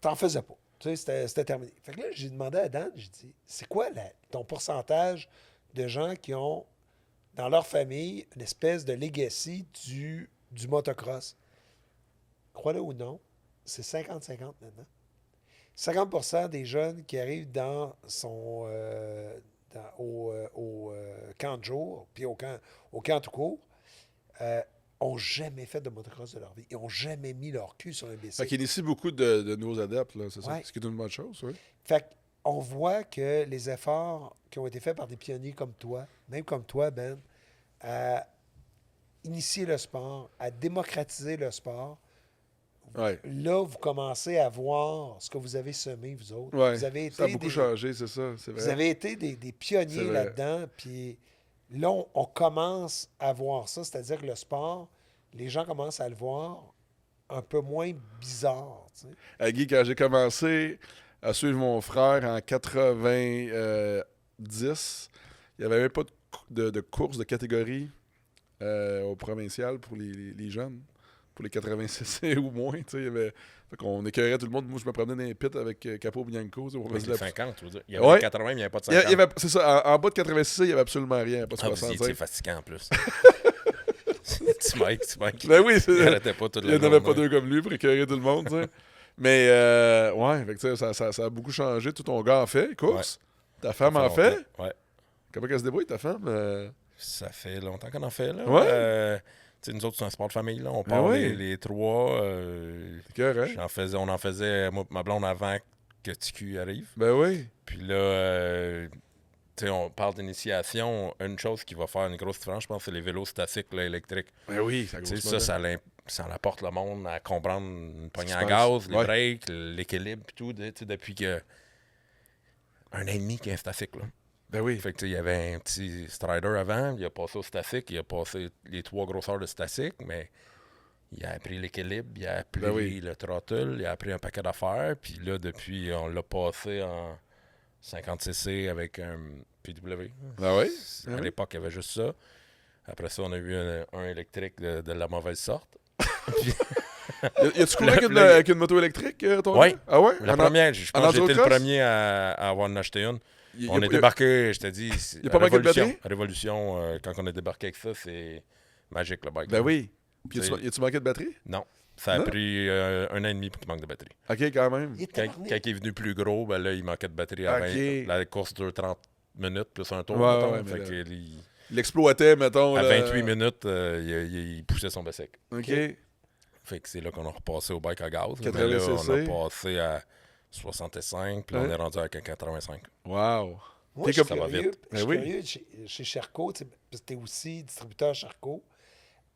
t'en faisais pas. Tu sais, c'était terminé. Fait que là, j'ai demandé à Dan, j'ai dit, c'est quoi ton pourcentage de gens qui ont dans leur famille une espèce de legacy du motocross? Crois-le ou non, c'est 50-50 maintenant. 50% des jeunes qui arrivent dans au camp de jour, puis au camp tout court, ont jamais fait de motocross de leur vie. Ils n'ont jamais mis leur cul sur un Fait bicycle. qu'il initie beaucoup de nouveaux adeptes, là, c'est ça? Ouais. Ce qui est une bonne chose, oui. Fait qu'on voit que les efforts qui ont été faits par des pionniers comme toi, même comme toi, Ben, à initier le sport, à démocratiser le sport, Ouais. là, vous commencez à voir ce que vous avez semé, vous autres. Ouais. Vous avez été Ça a beaucoup changé, c'est ça. C'est vrai. Vous avez été des C'est pionniers vrai. là-dedans, puis là, on commence à voir ça, c'est-à-dire que le sport, les gens commencent à le voir un peu moins bizarre. Tu sais. Guy, quand j'ai commencé à suivre mon frère en 90, il n'y avait même pas de course de catégorie au provincial pour les jeunes. pour les 86 ou moins. Tu sais, il y avait... Fait qu'on écœurait tout le monde. Moi, je me promenais dans les pits avec Capo Bianco. Tu sais, on Avec faisait les la- 50, tu veux dire. Il y avait Ouais. 80, mais il n'y avait pas de Il y a- 50. il y avait- c'est ça, en bas de 86, il n'y avait absolument rien. Pas de Ah, vous étiez 65. fatigant en plus. Petit Mike. Ben oui, Il n'arrêtait pas toute il la n'y en avait pas journée. deux comme lui pour écœurer tout le monde. Tu sais. Mais, ouais, fait que, tu sais, ça a beaucoup changé. Tout ton gars en fait, course. Ta femme en fait. Ouais. Comment elle se débrouille, ta femme? Ça fait longtemps qu'on en fait, là. Ouais. Tu sais, nous autres, c'est un sport de famille, là. On Ben part ouais. les trois. Cœur, hein? On en faisait, moi et ma blonde, avant que TQ arrive. Ben oui. Puis là, tu sais, on parle d'initiation. Une chose qui va faire une grosse différence, je pense, c'est les vélos statiques là, électriques. Ben oui, ça Tu sais, ça apporte le monde à comprendre une poignée se à passe. gaz, les Ouais. breaks, l'équilibre, puis tout. Tu sais, depuis que un an et demi qu'il y a un statique, là. Ben oui. Fait que, tu sais, il y avait un petit Strider avant, il a passé au statique, il a passé les 3 grosseurs de statique, mais il a appris l'équilibre, il a appris Ben oui. le throttle, il a appris un paquet d'affaires, puis là, depuis, on l'a passé en 50cc avec un PW. Ben oui. À l'époque, il y avait juste ça. Après ça, on a eu un électrique de la mauvaise sorte. Y a-tu couru avec une, là, avec une moto électrique, ton Ouais. gars? Ah ouais? La En- première, je en pense que j'étais le endurocross? premier à avoir en acheté une. y- y a On pas- est débarqué, je te dis, y a pas manqué de batterie? Révolution, quand on est débarqué avec ça, c'est magique le bike. Ben oui. Puis C'est- y a-tu manqué de batterie? Non. Ça a Non? pris un an et demi pour qu'il manque de batterie. Ok, quand même. Il est Quand, tabarnak. quand il est venu plus gros, ben là, il manquait de batterie à Ok. 20. La course dure 30 minutes plus un tour. Ouais, mettons. ouais, mais Fait là- que Il exploitait, mettons. à là. 28 minutes, il poussait son baie sec. Ok. Fait que c'est là qu'on a repassé au bike à gaz. 80 Mais là, on cc. a passé à 65, puis là, on Ouais. est rendu à 85. Wow. Moi, T'es je suis comme- Ça va curieux, vite. je suis Ben oui. curieux chez Charcot, tu sais, parce que tu es aussi distributeur Charcot.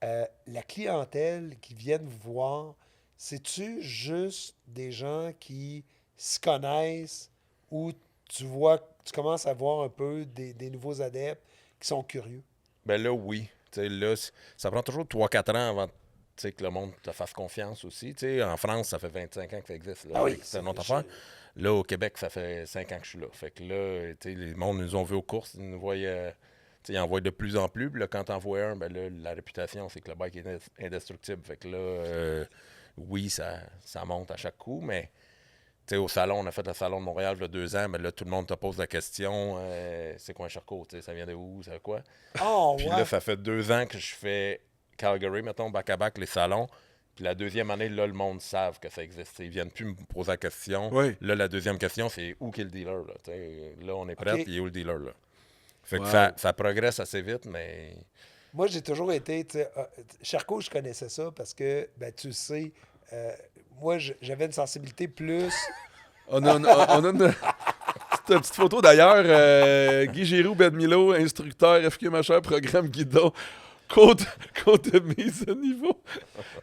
La clientèle qui viennent vous voir, c'est-tu juste des gens qui se connaissent ou tu commences à voir un peu des nouveaux adeptes qui sont curieux? Ben là, oui. Tu sais, là, ça prend toujours 3-4 ans avant tu sais, que le monde te fasse confiance aussi. Tu sais, en France, ça fait 25 ans que ça existe. Là. Ah oui, Fait que c'est une autre je- affaire. Là, au Québec, ça fait 5 ans que je suis là. Fait que là, tu sais, les mondes nous ont vus aux courses, ils nous voyaient. Tu sais, ils en voient de plus en plus. Puis là, quand t'en vois un, ben là, la réputation, c'est que le bike est indestructible. Fait que là, oui, ça monte à chaque coup, mais tu sais, au salon, on a fait le salon de Montréal il y a 2 ans, mais là, tout le monde te pose la question c'est quoi un Charcot? Tu sais, ça vient de où? C'est quoi? Oh, Puis ouais. là, ça fait 2 ans que je fais Calgary, mettons, back-à-back, les salons. Puis la deuxième année, là, le monde savent que ça existe. Ils viennent plus me poser la question. Oui. Là, la deuxième question, c'est où est le dealer? Là, là on est prêt, Ok. puis il est où le dealer? Là? Fait Wow. que ça progresse assez vite, mais Moi, j'ai toujours été, tu sais, Charcot, je connaissais ça parce que, ben, tu sais, moi, j'avais une sensibilité plus. On a une petite photo d'ailleurs. Guy Giroux, Ben Milo, instructeur, FQ Machin, programme guidon. Côte de mise à niveau.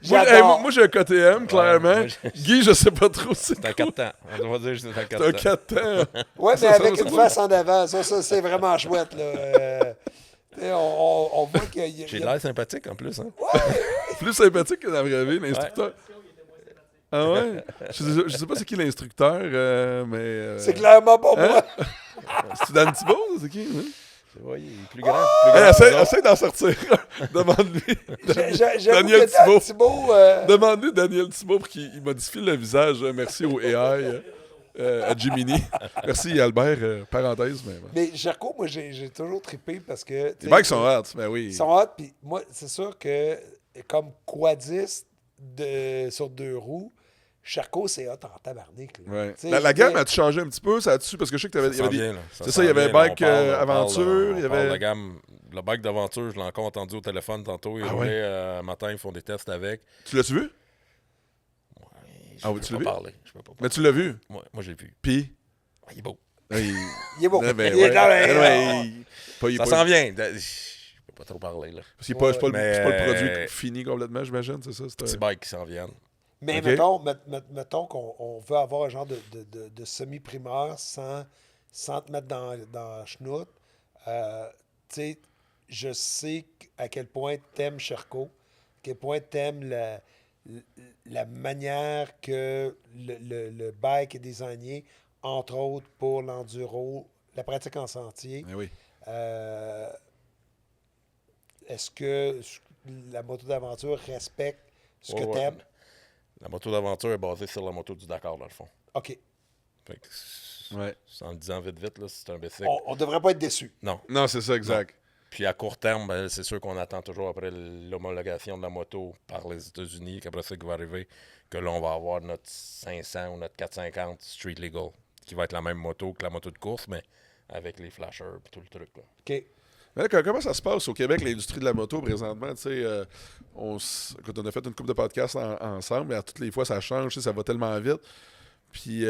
J'adore. Moi, j'ai un KTM, clairement. moi, Guy, je sais pas trop c'est c'est un quoi. 4 temps. On va dire que c'est un 4 C'est un temps. 4 temps. Ouais, mais Ça, avec ça, une ça, face en avant. Ça c'est vraiment chouette, là. Tu sais, on voit qu'il y a. J'ai l'air sympathique en plus. Hein? Plus sympathique que dans la vraie vie, l'instructeur. Ah ouais? Je sais pas c'est qui l'instructeur, mais... C'est clairement pas Hein? moi. C'est Dan Thibault? C'est qui? Hein? Ouais, il est plus grand. Hey, essaie d'en sortir. Demande-lui. J'avoue Daniel que Dan Thibault. Thibault, Demande-lui Daniel Thibault pour qu'il modifie le visage. Merci au AI, à Jiminy. Merci Albert, parenthèse. Mais, bon. mais Charcot, moi, j'ai toujours trippé parce que. tu Les sais, bikes sont hot, ben oui. Ils sont hot, puis moi, c'est sûr que comme quadiste sur 2 roues, Charcot, c'est hot en tabarnak. Là. Ouais. Tu sais, La je veux gamme dire, a-tu changé un petit peu? Ça a-tu? Parce que je sais que t'avais, il y Ça avait s'en des... vient, là. C'est ça, il y avait s'en vient, bike là. On parle- aventure, il y on parle avait- de gamme. Le bike d'aventure, je l'ai encore entendu au téléphone tantôt. Il Ah roulait ouais? un matin, ils font des tests avec. Tu l'as-tu vu? Je Ah oui, peux tu pas l'as vu? parler. Je peux pas Mais parler. tu l'as vu? Moi, j'ai vu. Puis? Ah, il est beau. Il... il est beau. Non, ben, Il est ouais. dans les- Non, mais il est Ça pas- s'en vient. Je peux pas trop parler. Là. Parce qu'il n'est pas, c'est pas le- Mais, c'est pas le produit fini complètement, j'imagine, c'est ça? C'est Petit un... bike qui s'en viennent. Mais Ok. mettons qu'on veut avoir un genre de semi-primeur sans te mettre dans la chenoute. Tu sais, je sais à quel point t'aimes Charcot, à quel point t'aimes la manière que le bike est désigné, entre autres pour l'enduro, la pratique en sentier. Ben oui. Est-ce que la moto d'aventure respecte Ce que Ouais, t'aimes. La moto d'aventure est basée sur la moto du Dakar, dans le fond. OK. Fait que, Ouais. en le disant vite, là, c'est un bicycle. On devrait pas être déçus. Non. Non, c'est ça, exact. Puis à court terme, ben, c'est sûr qu'on attend toujours après l'homologation de la moto par les États-Unis, qu'après ça qui va arriver, que là, on va avoir notre 500 ou notre 450 Street Legal, qui va être la même moto que la moto de course, mais avec les flashers et tout le truc. Là. OK. Mais comment ça se passe au Québec, l'industrie de la moto, présentement? Tu sais, quand on a fait une couple de podcasts ensemble, mais à toutes les fois, ça change, tu sais, ça va tellement vite. Puis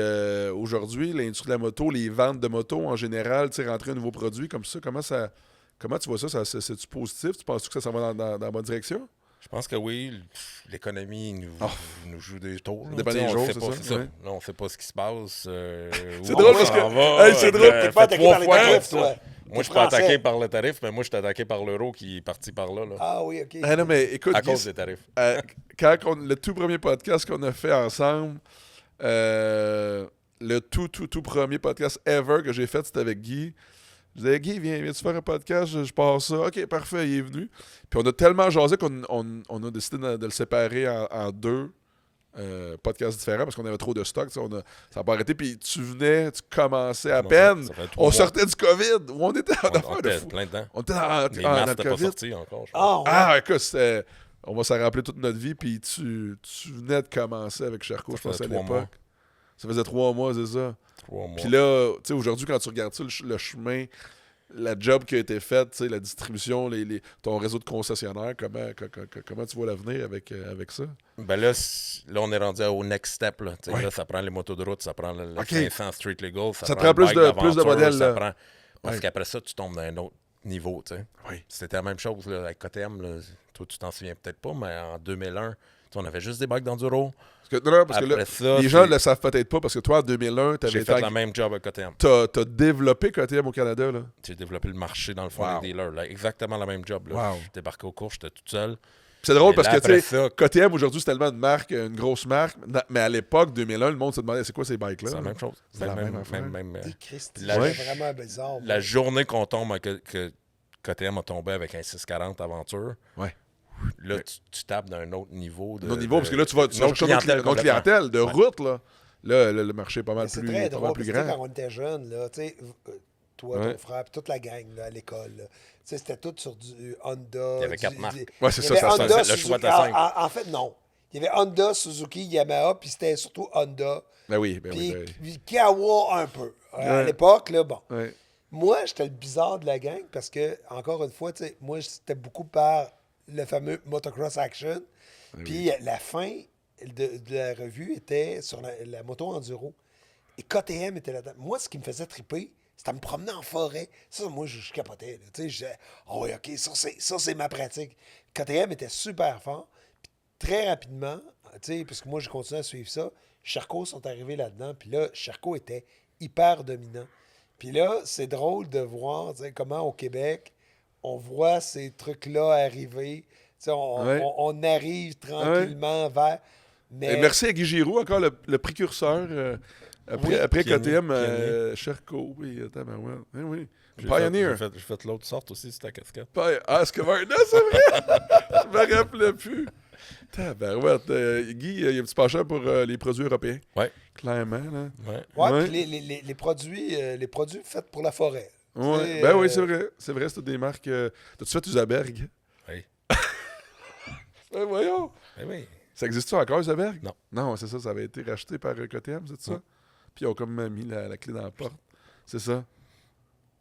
aujourd'hui, l'industrie de la moto, les ventes de motos en général, tu sais, rentrer un nouveau produit comme ça, comment tu vois ça? C'est-tu positif? Tu penses que ça s'en va dans la bonne direction? Je pense que oui, l'économie nous joue des tours. Ça dépend des jours, c'est ça? Ouais. Là, on ne sait pas ce qui se passe. C'est drôle parce que. Hey, c'est drôle. T'es pas attaqué par les tarifs, toi. Moi, je suis pas attaqué par le tarif, mais moi, je suis attaqué par l'euro qui est parti par là. Ah oui, OK. Ah non, mais écoute, à cause des tarifs. Quand le tout premier podcast qu'on a fait ensemble, le tout premier podcast ever que j'ai fait, c'était avec Guy. Je disais, Guy, viens-tu faire un podcast? Je passe ça. OK, parfait, il est venu. Puis on a tellement jasé qu'on a décidé de le séparer en deux podcasts différents parce qu'on avait trop de stock. Ça n'a pas arrêté. Puis tu commençais à peine. On sortait du COVID. Où on était en affaire de fou. Plein dedans. On était Les dans masques le n'étaient pas COVID. sortis encore, je pense. Ah, ouais. Écoute, on va s'en rappeler toute notre vie. Puis tu venais de commencer avec Charcot, je pense, à l'époque. Ça faisait 3 mois, c'est ça. 3 mois. Puis là, tu sais, aujourd'hui, quand tu regardes ça, le chemin, la job qui a été faite, tu sais, la distribution, ton réseau de concessionnaires, comment tu vois l'avenir avec ça? Ben là, on est rendu au next step. Là, Ouais. Là, ça prend les motos de route, ça prend le OK. 500 Street Legal, Ça te prend prend le plus bike de d'aventure, modèles, ça là. prend... Parce Ouais. qu'après ça, tu tombes dans un autre niveau. Tu sais. Oui. C'était la même chose là, avec KTM. Là. Toi, tu t'en souviens peut-être pas, mais en 2001, on avait juste des bikes d'enduro. Parce que là, Après ça, les gens ne le savent peut-être pas parce que toi, en 2001, tu j'ai avais fait la même job avec KTM. T'as développé KTM au Canada, là. J'ai développé le marché dans le fond Wow. des dealers. Là. Exactement la même job. Là. Wow. Je débarquais au cours, j'étais tout seul. Puis c'est drôle Mais parce là, que, après tu sais, ça- KTM aujourd'hui, c'est tellement une grosse marque. Mais à l'époque, 2001, le monde se demandait c'est quoi ces bikes-là? C'est la là? même chose. C'est la même affaire. Et Christy, La- c'est vraiment bizarre. La journée qu'on tombe, que KTM a tombé avec un 640 Aventure, Ouais. là, tu tapes d'un autre niveau. Un autre niveau, parce que là, tu vas une autre chercher notre clientèle de route, là. Là, le marché est pas mal Mais c'est plus, très pas mal drôle, plus parce que grand. quand on était jeunes, là, tu sais, toi, Ouais. ton frère, puis toute la gang là, à l'école, là, tu sais, c'était tout sur du Honda. Il y avait 4 marques. Ouais, c'est il y ça, avait ça, Honda, le Suzuki. choix était simple. En fait, non. Il y avait Honda, Suzuki, Yamaha, puis c'était surtout Honda. Ben oui. Puis Kawa un peu. À Ouais. l'époque, là, bon. Ouais. Moi, j'étais le bizarre de la gang parce que, encore une fois, tu sais, moi, c'était beaucoup par le fameux Motocross Action. Puis la fin de la revue était sur la moto enduro. Et KTM était là-dedans. Moi, ce qui me faisait triper, c'était me promener en forêt. Ça, moi, je capotais. Là. Tu sais, je disais, oh, OK, ça, c'est ma pratique. KTM était super fort. Puis très rapidement, tu sais, parce que moi, j'ai continué à suivre ça, Sherco sont arrivés là-dedans. Puis là, Sherco était hyper dominant. Puis là, c'est drôle de voir tu sais, comment au Québec, on voit ces trucs-là arriver. Tu sais, on arrive tranquillement vers... Mais... Et merci à Guy Giroux, encore le précurseur. Après Pionnier, KTM, Sherco. Oui, attends, ben ouais. Oui. J'ai Pioneer. fait l'autre sorte aussi, c'est ta casquette. Ah, Scavarna, c'est vrai? Je me rappelais plus. Tabarouette. Guy, il y a un petit penchant pour les produits européens. Ouais. Clairement, là. Ouais. Ouais, Ouais. puis les produits faits pour la forêt. Ouais. Tu sais, Ben oui, c'est vrai. C'est vrai, c'est toutes des marques. T'as-tu fait Usaberg? Oui. Ben voyons. Ben oui. Ça existe-tu encore, Usaberg? Non. Non, c'est ça. Ça avait été racheté par KTM, c'est ça? Puis ils ont comme mis la clé dans la porte. C'est ça.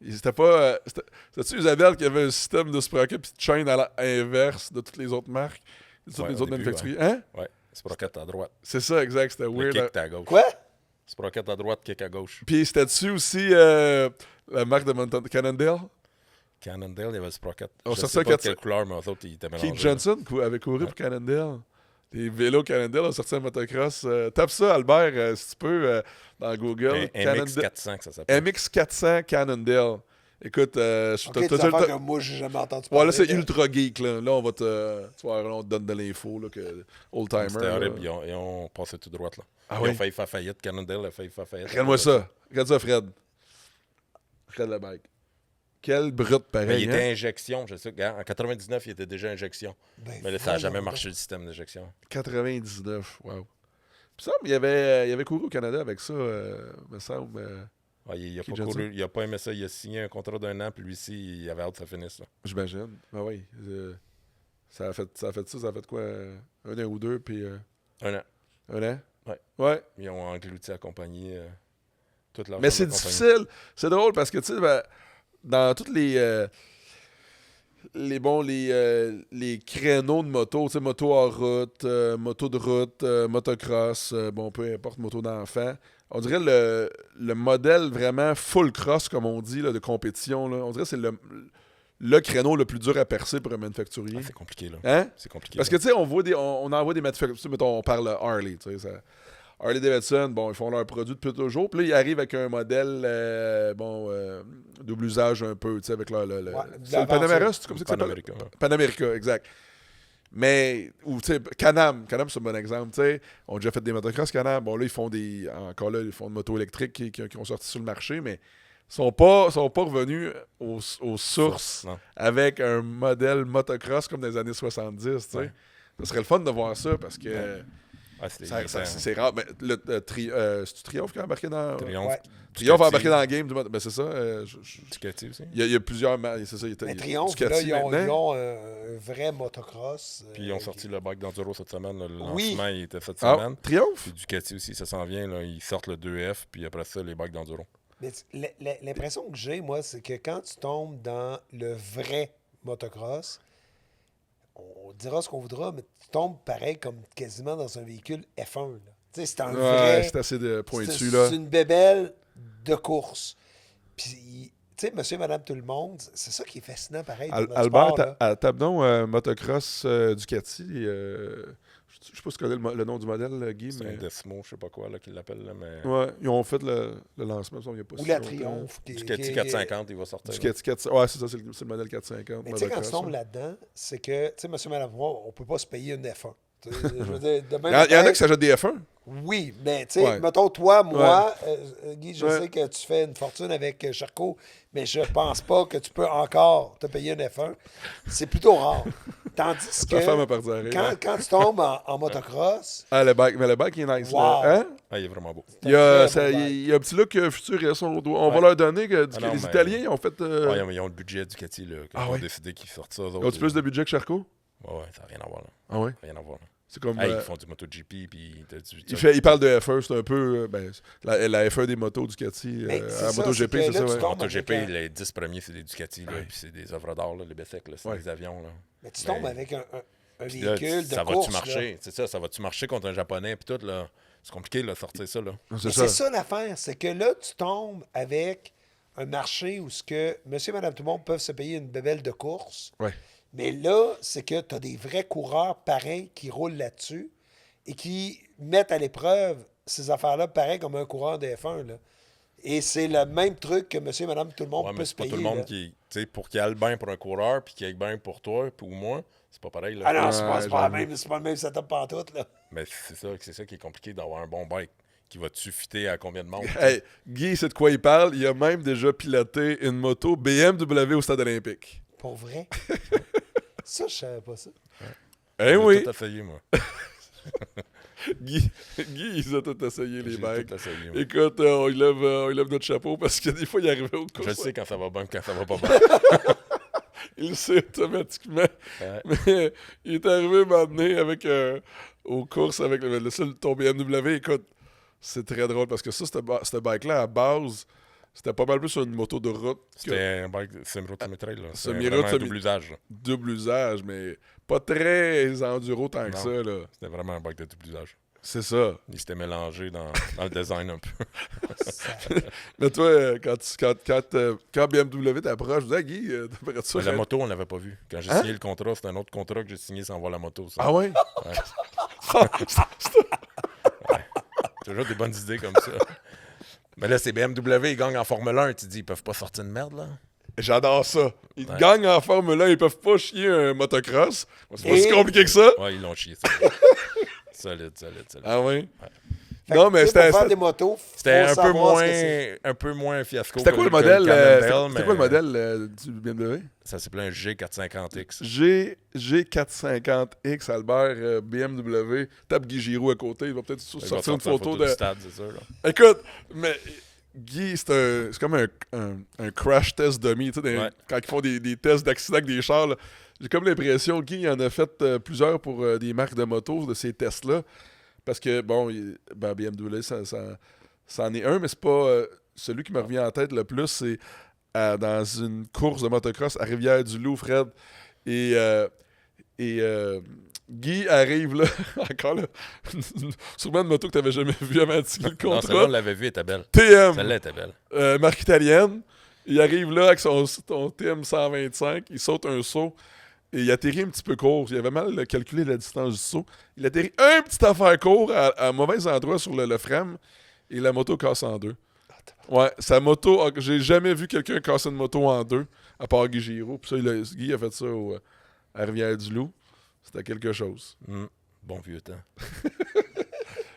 C'était pas. C'était-tu Usaberg qui avait un système de sprocket puis de chaîne à l'inverse de toutes les autres marques? De toutes Ouais, les au autres début, manufacturiers? Hein? Ouais. Sprocket à droite. C'est ça, exact. C'était Le weird. kick, t'es à gauche. Quoi? Sprocket à droite, kick à gauche. Puis c'était-tu aussi la marque de Mountain Cannondale? Cannondale, il y avait le Sprocket. On Je sortait sais pas de 400. quelle couleur, mais eux autres, ils étaient mélangés. Keith Johnson avait couru pour Cannondale. Les vélos Cannondale ont sorti un motocross. Tape ça, Albert, si tu peux, dans Google. Un MX400 que ça s'appelle. MX400 Cannondale. Écoute, OK, des affaires que moi, j'ai jamais entendu parler. Ouais, là, c'est là. ultra geek. Là, on va te. Tu vois, là, on te donne de l'info. Là, que old-timer. C'était là. horrible. Ils ont passé tout droit, là. Ah Ils oui? ont failli faire faillite. Cannondale a failli faire faillite. Regarde-moi ça. Regarde ça, Fred. Fred le bike. Quel brut Mais pareil. il hein? était injection, je sais. Regarde, en 99, il était déjà injection. Ben, Mais là, ça n'a jamais voyons marché donc. le système d'injection. 99, wow. Puis ça, il avait couru au Canada avec ça, me semble. Ouais, il n'a Keith pas Johnson. couru, il a pas aimé ça. Il a signé un contrat d'1 an, puis lui aussi, il avait hâte que ça finisse. Là. J'imagine. Ben oui. Ça a fait ça a fait quoi? Un an ou deux, puis 1 an. un an? Ouais. Ouais. Ils ont englouti la compagnie. Toute leur Mais c'est difficile. C'est drôle parce que, tu sais, ben, dans tous les créneaux de moto, tu sais, moto en route, moto de route, motocross, bon, peu importe, moto d'enfant, on dirait le modèle vraiment full cross, comme on dit, là, de compétition, là, on dirait que c'est le créneau le plus dur à percer pour un manufacturier. C'est compliqué, là. Hein? C'est compliqué. Parce que, tu sais, on envoie des manufacturiers, mettons, on parle Harley, tu sais, Harley Davidson, bon, ils font leur produit depuis toujours. Puis là, ils arrivent avec un modèle, double usage un peu, tu sais, avec c'est le Panamera, c'est comme ça que ça s'appelle? Panamérica. Panamérica, exact. Mais, ou, tu sais, Can-Am, c'est un bon exemple, tu sais. On a déjà fait des motocross Can-Am. Bon, là, ils font des motos électriques qui ont sorti sur le marché, mais sont pas revenus aux sources Non. avec un modèle motocross comme dans les années 70, tu sais. Ouais. Ça serait le fun de voir ça parce que... Ouais. Ah, c'est rare. Mais c'est-tu Triomphe qui a embarqué dans. Triomphe. Ouais. Triomphe a embarqué dans le game. Ben, c'est ça. Ducati aussi. Il y a plusieurs. C'est ça. Mais Triomphe, Ducati là, ils maintenant. ont un vrai motocross. Puis ils ont sorti le bike d'enduro cette semaine. Là. Le Oui. lancement, il était cette Ah, semaine. Triomphe? Puis Ducati aussi, ça s'en vient. Là. Ils sortent le 2F, puis après ça, les bikes d'enduro. Mais l'impression que j'ai, moi, c'est que quand tu tombes dans le vrai motocross, on dira ce qu'on voudra, mais tu tombes pareil comme quasiment dans un véhicule F1. Tu sais, c'est un Ouais, vrai... c'est assez pointu, c'est là. c'est une bébelle de course. Puis, tu sais, monsieur, madame, tout le monde, c'est ça qui est fascinant, pareil, dans notre Albert, sport, là. tape donc motocross Ducati. Je sais pas si tu connais le nom du modèle, Guy, C'est mais. un Desmo, je sais pas quoi, là, qu'ils l'appellent. Là, mais... Ouais, ils ont fait le lancement, il n'y a pas Ou si la longtemps. Triomphe. Ducati 450, il va sortir. Ducati 450. Ouais, c'est ça, c'est le modèle 450. Mais tu sais, quand tu motocross, tombes ouais. là-dedans, c'est que, tu sais, monsieur, madame, moi, on peut pas se payer une F1. Tu sais, je veux dire, de même Il y en a matin- qui s'achètent des F1. Oui, mais tu sais, Ouais. mettons, toi, moi, Guy, je Ouais. sais que tu fais une fortune avec Charcot, mais je pense pas que tu peux encore te payer une F1. C'est plutôt rare. Tandis que Ta femme a parti à rire, ouais. quand tu tombes en motocross, Ah, le bike est nice, Wow. là. Hein? Ah, il est vraiment beau. Il y a, très beau bike. il y a un petit look futuriste. On va Ouais. leur donner que Ah non, les mais- Italiens ils ont fait. Ouais, ils ont le budget Ducati, là. Quand Ah ils ont ouais? décidé qu'ils sortent ça. eux Ils autres, ont-tu plus de budget que Charcot? Ouais, ouais, ça n'a rien à voir, là. Ah ouais? Rien à voir, là. C'est comme. Hey, ils font du MotoGP, puis il parle de F1, c'est un peu. La F1 des motos Ducati. Mais c'est à ça, MotoGP, c'est que c'est là, ça, tu ouais. tombes- MotoGP, avec un- les 10 premiers, c'est des Ducati, là, Ouais. puis c'est des œuvres d'art, là, les Bessec, là, c'est Ouais. des avions, là. mais tu tombes Mais- avec un Puis là, véhicule de ça course. va-tu là. marcher? C'est ça, ça va-tu marcher contre un Japonais, puis tout, là? C'est compliqué, là, de sortir ça, là. C'est Mais ça. c'est ça l'affaire, c'est que là, tu tombes avec un marché où ce que monsieur et madame tout le monde peuvent se payer une bébelle de course. Ouais. Mais là, c'est que tu as des vrais coureurs pareils qui roulent là-dessus et qui mettent à l'épreuve ces affaires-là pareil comme un coureur de F1. Là. Et c'est le même truc que monsieur et madame tout le monde Ouais, peut mais se c'est pas payer. tout le monde là. qui. Tu sais, pour qu'il y ait le bain pour un coureur, puis qu'il y ait le bain pour toi, puis ou moi, c'est pas pareil, là. Ah non, c'est Ouais, pas j'avoue. c'est pas le même setup pantoute, là. Mais c'est ça qui est compliqué d'avoir un bon bike qui va te fitter à combien de monde. Hey, Guy, c'est de quoi il parle. Il a même déjà piloté une moto BMW au stade olympique. Pour vrai. Ça, je savais pas ça. Eh J'ai oui, tout essayé, moi. Guy, ils ont tout essayé, les J'ai bikes. tout essayé, moi. Écoute, on lui lève notre chapeau parce que des fois, il arrivait au course. Je sais quand ça va bien, quand ça va pas bien. Il le sait automatiquement. Ouais. Mais il est arrivé m'amener avec aux courses avec ton BMW. Écoute, c'est très drôle parce que ça, cette bike-là, à base, c'était pas mal plus une moto de route que C'était un bike semi-route-semi-trail, là. C'est Semi-route, vraiment un semi- double usage, là. double usage, mais pas très enduro tant que Non. ça. Là. C'était vraiment un bike de double usage. C'est ça. Il s'était mélangé dans le design un peu. Mais toi, quand BMW t'approche, je disais, Guy, t'aimerais ça? Mais la moto, on l'avait pas vu. Quand j'ai Hein? signé le contrat, c'était un autre contrat que j'ai signé sans voir la moto. Ça. Ah ouais? Toujours des bonnes idées comme ça. Mais là, c'est BMW, ils gagnent en Formule 1. Tu te dis, ils peuvent pas sortir de merde, là? J'adore ça. Ils Ouais. gagnent en Formule 1, ils peuvent pas chier un motocross. C'est pas Et- si compliqué que ça. Ouais, ils l'ont chié. Solide. Ah ouais? Fait Non, que, mais tu sais, pour c'était- faire des motos, C'était faut savoir ce que c'est. un peu moins un fiasco. C'était quoi le que modèle, Cannondale, c'était quoi le modèle du BMW? Ça s'appelait un G450X. G450X, Albert, BMW. Tape Guy Giroux à côté. Il va peut-être Il va sortir une sortir la photo du de... stade, c'est sûr. Là. Écoute, mais Guy, c'est comme un crash test dummy. Tu sais, Ouais. quand ils font des tests d'accident avec des chars, là. J'ai comme l'impression que Guy en a fait plusieurs pour des marques de motos de ces tests-là. Parce que, bon, BMW, ça en est un, mais c'est pas celui qui me revient en tête le plus. C'est dans une course de motocross à Rivière-du-Loup, Fred. Et Guy arrive là, encore là, sûrement une moto que tu n'avais jamais vue avant de signer le Non, celle-là, on contrat. l'avait vue, elle était belle. TM, Celle-là était belle. marque italienne. Il arrive là avec son TM 125, il saute un saut et il atterrit un petit peu court. Il avait mal calculé la distance du saut. Il atterrit un petit affaire court à mauvais endroit sur le frame et la moto casse en deux. Ouais, sa moto, j'ai jamais vu quelqu'un casser une moto en deux, à part Guy Giroux. Puis ça, Guy a fait ça à Rivière-du-Loup. C'était quelque chose. Bon vieux temps.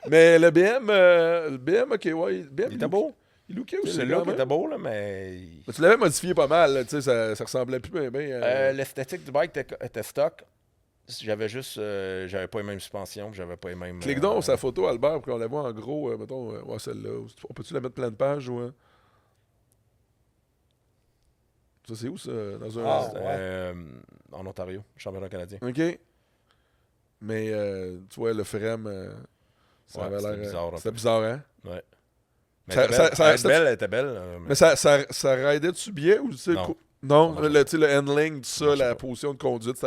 Mais le BM, ok, ouais. Le BM, Il était beau. Il lookait aussi. Le quand look même. était beau, là, mais... Mais tu l'avais modifié pas mal, là, tu sais, ça ressemblait plus bien. L'esthétique du bike était stock. J'avais juste... j'avais pas les mêmes suspensions, j'avais pas les mêmes... Clique donc sa photo, Albert, pour qu'on la voit en gros, mettons, ouais, celle-là. On peut-tu la mettre plein de pages ou... Ça, c'est où, ça? Dans un... en Ontario, championnat canadien. OK. Mais, tu vois, le frame, ça Ouais, avait c'était l'air... bizarre, un C'était peu. bizarre, hein? Ouais. Mais Ça- elle était belle. ça- Elle était ça- belle, elle était belle. Mais ça raidait-tu bien ou tu sais... Non. Non, Non, tu sais, le handling, tout ça, Non, je sais la pas. position de conduite,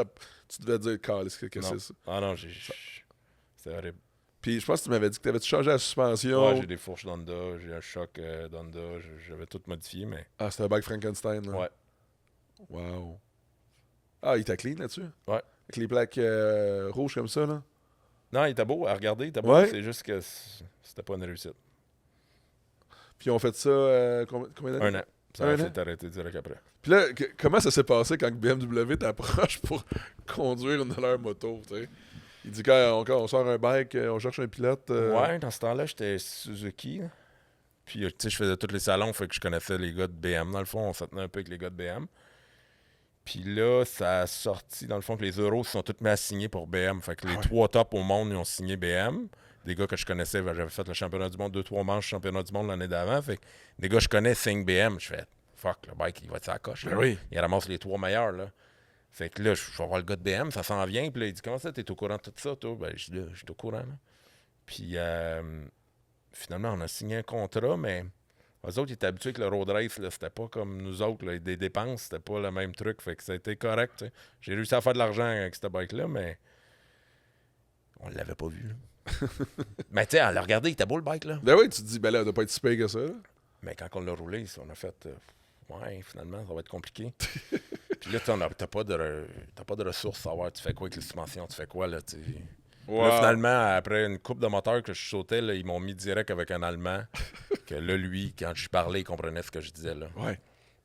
tu devais dire, qu'est-ce que Non. c'est ça? Ah non, c'était horrible. Puis je pense que tu m'avais dit que t'avais-tu changé la suspension. Ouais, j'ai des fourches d'Honda, j'ai un choc d'Honda, j'avais tout modifié, mais... Ah, c'était un bike Frankenstein, là. Ouais. Wow. Ah, il était clean là-dessus? Ouais. Avec les plaques rouges comme ça, là? Non, il était beau à regarder, il était beau, Ouais. c'est juste que c'était pas une réussite. Puis on fait ça combien d'années? Un an. Ça Un a an? fait arrêter direct après. Puis là, comment ça s'est passé quand BMW t'approche pour conduire une de leurs motos, tu sais? Il dit quand on sort un bike, on cherche un pilote. Ouais, dans ce temps-là, j'étais Suzuki. Là. Puis, tu sais, je faisais tous les salons, fait que je connaissais les gars de BM. Dans le fond, on se tenait un peu avec les gars de BM. Puis là, ça a sorti, dans le fond, que les euros se sont tous mis à signer pour BM. Fait que les 3 tops au monde, ils ont signé BM. Des gars que je connaissais, j'avais fait le championnat du monde, 2-3 manches championnat du monde l'année d'avant. Fait que des gars que je connais signent BM. Je fais, fuck, le bike, il va être à la coche. Là. Ben oui. Il ramasse les 3 meilleurs, là. Fait que là, je vais voir le gars de BM, ça s'en vient. Puis là, il dit, comment ça, t'es au courant de tout ça, toi? Ben, je dis, là, je suis au courant, là. Puis, finalement, on a signé un contrat, mais eux autres, ils étaient habitués avec le road race, là. C'était pas comme nous autres, là. Des dépenses, c'était pas le même truc. Fait que ça a été correct, tu sais. J'ai réussi à faire de l'argent avec cette bike-là, mais on l'avait pas vu, là. Mais tu sais, à le regarder, il était beau, le bike, là. Ben oui, tu te dis, ben là, on doit pas être si pire que ça. Là. Mais quand on l'a roulé, on a fait... ouais, finalement, ça va être compliqué. Puis là, t'as pas de ressources à savoir tu fais quoi avec les suspensions, tu fais quoi, là, tu sais. Wow. Là, finalement, après une coupe de moteur que je sautais, là, ils m'ont mis direct avec un Allemand. Que là, lui, quand je parlais, il comprenait ce que je disais, là. Ouais.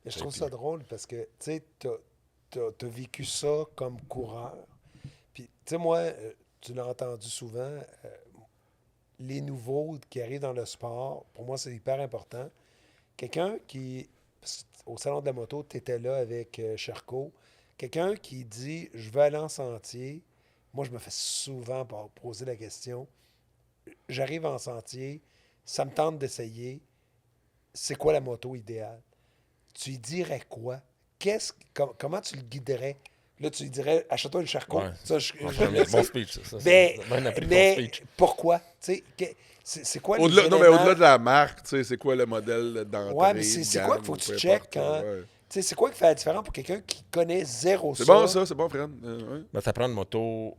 Mais je trouve ça drôle parce que, tu sais, t'as vécu ça comme coureur. Puis, tu sais, moi, tu l'as entendu souvent, les nouveaux qui arrivent dans le sport, pour moi, c'est hyper important. Quelqu'un qui, au Salon de la moto, tu étais là avec Charcot, quelqu'un qui dit, je veux aller en sentier. Moi, je me fais souvent poser la question, j'arrive en sentier, ça me tente d'essayer, c'est quoi la moto idéale? Tu lui dirais quoi? Comment tu le guiderais? Là, tu lui dirais, achète-toi une Charcot. Ouais. Ça, Bon speech, ça. mais Bien appris ton mais speech. pourquoi? Tu sais, c'est quoi les Au-delà, non, mais éléments? au-delà de la marque, tu sais, c'est quoi le modèle d'entrée? Ouais, mais c'est de quoi gamme, qu'il faut que ou tu peu checkes importe, quand... ouais. Tu sais, c'est quoi qui fait la différence pour quelqu'un qui connaît zéro C'est bon, ça, c'est bon, Fred. Ouais. Ben, ça prend une moto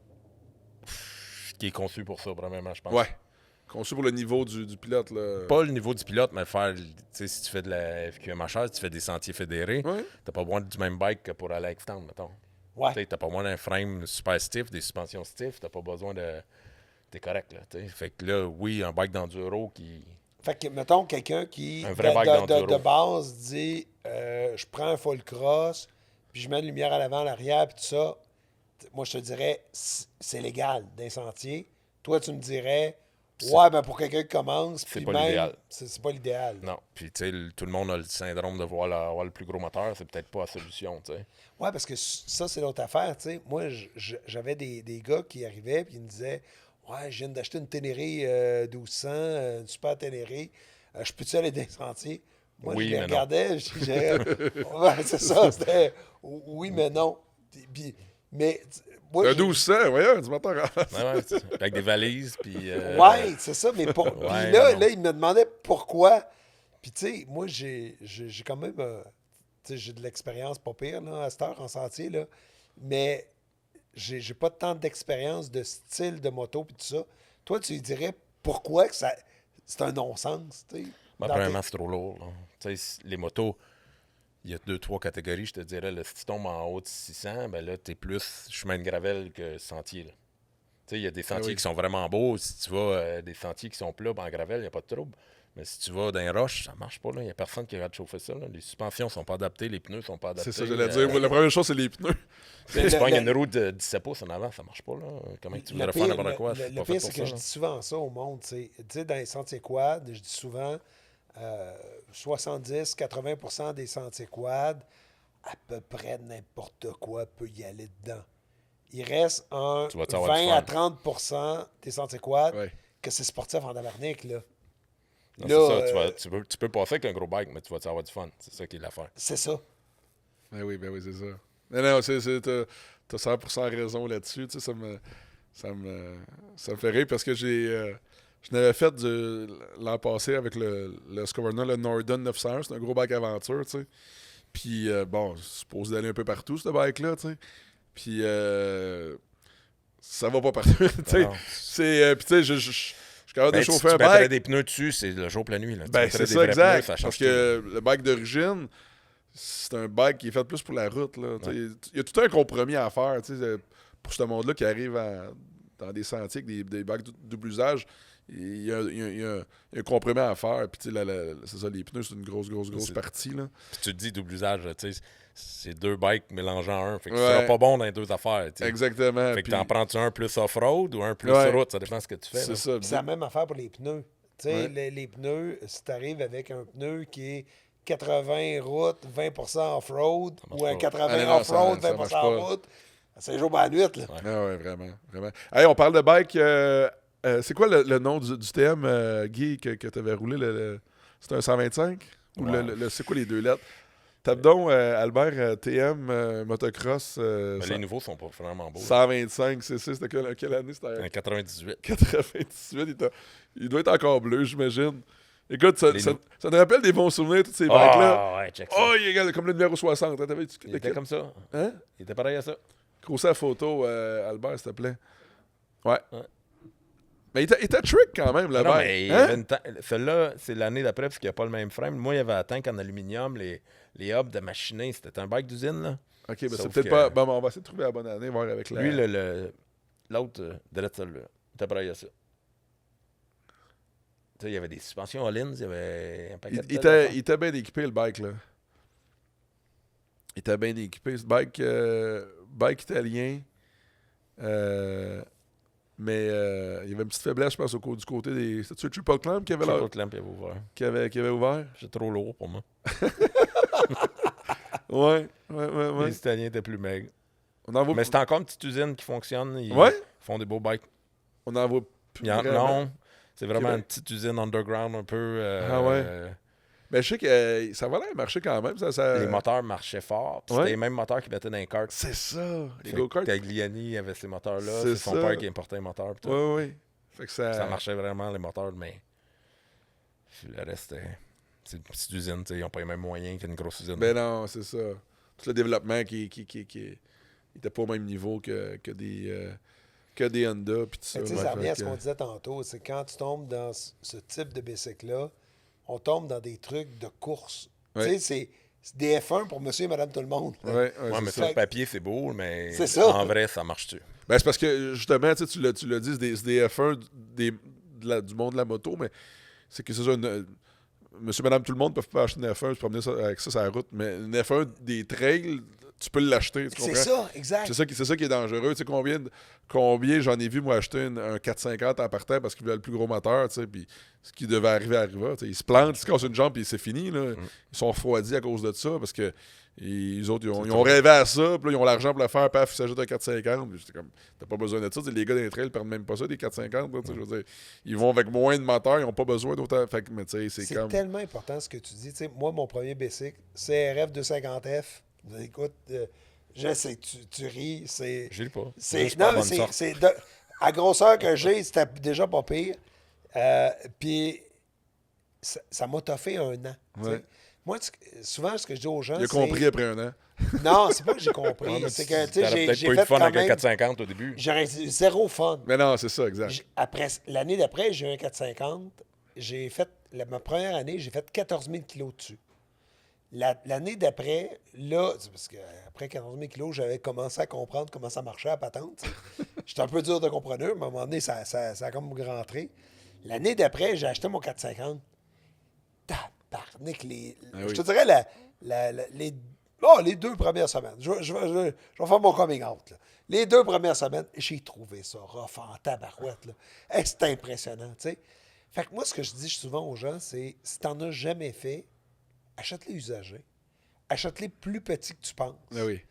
qui est conçue pour ça, premièrement, je pense. Ouais. Conçu pour le niveau du pilote, là. Pas le niveau du pilote, mais faire, tu sais, si tu fais de la FQMHR, si tu fais des sentiers fédérés, Ouais. t'as pas besoin du même bike que pour aller à extendre, mettons. Ouais. Tu sais, t'as pas besoin d'un frame super stiff, des suspensions stiff, t'as pas besoin de... T'es correct, là, tu sais. Fait que là, oui, un bike d'enduro qui... Fait que, mettons, quelqu'un qui, Un vrai bike d'enduro. de base, dit je prends un full cross, puis je mets une lumière à l'avant, à l'arrière, puis tout ça. Moi, je te dirais, c'est légal d'un sentier. Toi, tu me dirais, Ouais, ben pour quelqu'un qui commence, C'est puis pas même, l'idéal. c'est pas l'idéal. Non. Puis, tu sais, tout le monde a le syndrome de vouloir avoir le plus gros moteur. C'est peut-être pas la solution, tu sais. Ouais, parce que ça, c'est l'autre affaire, tu sais. Moi, j'avais des gars qui arrivaient, puis ils me disaient, ouais, je viens d'acheter une Ténéré 1200, une super Ténéré. Je peux-tu aller dans les sentiers? Moi, Oui, je les mais non. regardais, je disais, ouais, c'est ça, c'était oui, mais non. Mais moi, Un 1200, voyons, du moteur. Ouais, avec des valises, puis... ouais, c'est ça, mais puis Ouais, là, mais non. là, il me demandait pourquoi. Puis, tu sais, moi, j'ai quand même, tu sais, j'ai de l'expérience pas pire, là, à cette heure, en sentier, là, mais j'ai pas tant d'expérience de style de moto, puis tout ça. Toi, tu lui dirais pourquoi que c'est un non-sens, tu sais. Ben, dans premièrement, tes- c'est trop lourd. Là. Tu sais, les motos, il y a 2-3 catégories, je te dirais. Là, si tu tombes en haut de 600, ben là, t'es plus chemin de gravel que sentier. Là. Tu sais, il y a des sentiers oui. qui sont vraiment beaux. Si tu vas des sentiers qui sont plats, ben, en gravel, il n'y a pas de trouble. Mais si tu vas dans les roches, ça marche pas. Il n'y a personne qui va te chauffer ça. Là. Les suspensions sont pas adaptées, les pneus sont pas adaptés. C'est ça, j'allais dire. Moi, la première chose, c'est les pneus. Tu Le- pognes le- une roue de 17 pouces en avant, ça marche pas. Là. Comment tu voudrais faire n'importe quoi? Le C'est pas pire, fait c'est pour que ça. je là. dis souvent ça au monde. Tu sais, dans les sentiers quad, je dis souvent 70-80% des sentiers quad, à peu près n'importe quoi peut y aller dedans. Il reste un Tu vas-tu avoir du 20 à fun? 30% des sentiers quad Ouais. que c'est sportif en tabarnak, là. Non, Là, c'est ça. Tu peux passer avec un gros bike, mais tu vas avoir du fun. C'est ça qui est l'affaire. c'est ça. Ben oui, c'est ça. Non, t'as 100% raison là-dessus. Tu sais, ça me fait rire parce que je n'avais fait l'an passé avec le Scoverna, le Norden 901. C'est un gros bike aventure, tu sais. Puis, bon, c'est supposé d'aller un peu partout, ce bike-là, tu sais. Puis, ça va pas partout, tu sais. Non. Puis, tu sais, je suis capable Ben, de si chauffer tu un mettrais bike. des pneus dessus, c'est le jour plein nuit. Là. Tu Ben, mettrais c'est des ça, vrais exact. pneus, ça change Parce tout. que le bike d'origine, c'est un bike qui est fait plus pour la route. Là. Il y a tout un compromis à faire pour ce monde-là qui arrive dans des sentiers avec des bikes double usage. Il y a un compromis à faire. Puis, c'est ça, les pneus, c'est une grosse C'est- partie. Là. Puis tu te dis double usage, tu sais, c'est deux bikes mélangeant un. Fait que tu Ouais. seras pas bon dans les deux affaires. tu sais. Exactement. Fait que Puis, t'en prends-tu un plus off-road ou un plus Ouais. route, ça dépend de ce que tu fais. c'est là. ça. Puis c'est la même affaire pour les pneus. Tu sais, Ouais. les pneus, si tu arrives avec un pneu qui est 80 route, 20% off-road, marche ou un pas. 80 Ah, non, off-road, ça 20% marche pas. route, c'est jour à la nuit, là. Ouais. Ah ouais, vraiment. Hey, on parle de bike. C'est quoi le nom du TM, Guy, que tu avais roulé? C'est un 125? Ou Ouais. c'est quoi les deux lettres? Tape donc, Albert, TM motocross Mais les nouveaux sont pas vraiment beaux. 125, c'est ça. C'était quelle année? C'était Un 98. 98. Il doit être encore bleu, j'imagine. Écoute, Les ça nou- nous rappelle des bons souvenirs, tous ces bikes-là. Ah, ouais, check ça. Oh, il est comme le numéro 60. Hein, t'avais-tu Il était comme ça. Hein? Il était pareil à ça. Grosse la photo, Albert, s'il te plaît. Ouais. Ouais. Mais il était trick quand même, le Non, bike. mais il y Hein? avait une celle-là, c'est l'année d'après parce qu'il n'y a pas le même frame. Moi, il y avait un tank en aluminium, les hubs de machiné. C'était un bike d'usine, là. Ok, ben c'est Sauf peut-être que- pas. Bon, on va essayer de trouver la bonne année, voir avec la. Lui, l'autre, direct celle-là, il était pareil à ça. Tu sais, il y avait des suspensions Hollins, il y avait un paquet Il était bien équipé, le bike, là. Il était bien équipé. Ce bike italien. Mais il y avait une petite faiblesse, je pense, du côté des. C'était-tu le Triple Clamp qui avait, Triple clamp, il avait ouvert. qui avait ouvert? C'est trop lourd pour moi. Ouais. Les Italiens étaient plus maigres. On en voit Mais c'est encore une petite usine qui fonctionne. Ils Ouais? font des beaux bikes. On en voit plus. Vraiment. Non, c'est vraiment Québec. une petite usine underground un peu. Ah ouais? Mais je sais que ça va l'air marcher quand même. Ça... Les moteurs marchaient fort. puis Ouais. C'était les mêmes moteurs qu'ils mettaient dans les karts. C'est ça. Les Fait go-karts. que Tagliani avait ces moteurs-là. C'est C'est son ça. père qui importait les moteurs. puis tout. Ouais. Fait que Ça marchait vraiment, les moteurs, mais le reste, c'est une petite usine. Ils n'ont pas les mêmes moyens qu'une grosse usine. Ben non, c'est ça. Tout le développement qui était pas au même niveau que des Honda. Puis tout ça. Mais tu sais, Ouais, ça revient fait à ce que- qu'on disait tantôt, c'est quand tu tombes dans ce type de bicycle-là, on tombe dans des trucs de course. Ouais. Tu sais, c'est des F1 pour monsieur et madame tout le monde. là. Ouais, Ouais, mais c'est sur ça. le papier, c'est beau, mais C'est ça. en vrai, ça marche-tu? Ben, c'est parce que, justement, tu l'as dit, c'est des F1 du monde de la moto, mais c'est que c'est ça, monsieur, madame, tout le monde ne peuvent pas acheter une F1 et se promener avec ça sur la route, mais une F1 des trails, tu peux l'acheter. Tu C'est comprends? ça, exact. C'est ça qui est dangereux. Tu sais, combien j'en ai vu, moi, acheter un 450 en partant parce qu'il voulait le plus gros moteur, tu sais, puis ce qui devait arriver arriva. Tu sais, ils se plantent, ils se cassent une jambe, puis c'est fini. Là. Ils sont refroidis à cause de ça parce que les autres, ils ont rêvé à ça, puis là, ils ont l'argent pour le faire, paf, ils s'achètent un 450. Puis j'étais comme, t'as pas besoin de ça. Tu sais, les gars d'un trail perdent même pas ça, des 450. Là, tu sais, je veux dire, ils vont avec moins de moteur, ils n'ont pas besoin d'autant. Fait que, mais tu sais, C'est comme. tellement important ce que tu dis. Tu sais, moi, mon premier bicycle, CRF 250F. Écoute, je sais, tu ris. Je lis pas. Non, mais à grosseur que j'ai, c'était déjà pas pire. Puis, ça m'a toffé 1 an. Ouais. Moi, souvent, ce que je dis aux gens, Il a compris après 1 an. Non, c'est pas que j'ai compris. C'est que, tu sais, T'aurais peut-être j'ai pas eu fait de fun quand avec un même... 450 au début. J'aurais eu zéro fun. Mais non, c'est ça, exact. L'année d'après, j'ai eu un 450. Ma première année, j'ai fait 14 000 kilos dessus. L'année d'après, là, c'est parce qu'après 14 000 kilos, j'avais commencé à comprendre comment ça marchait à patente. J'étais un peu dur de comprendre, mais à un moment donné, ça a comme rentré. L'année d'après, j'ai acheté mon 450. Tabarnak, je te dirais les 2 premières semaines. Je vais faire mon coming out. Là. Les 2 premières semaines, j'ai trouvé ça rough en tabarouette. Là. Hey, c'est impressionnant, tu sais. Fait que moi, ce que je dis souvent aux gens, c'est si tu n'en as jamais fait, achète-les usagés. Achète-les plus petits que tu penses. Ah oui.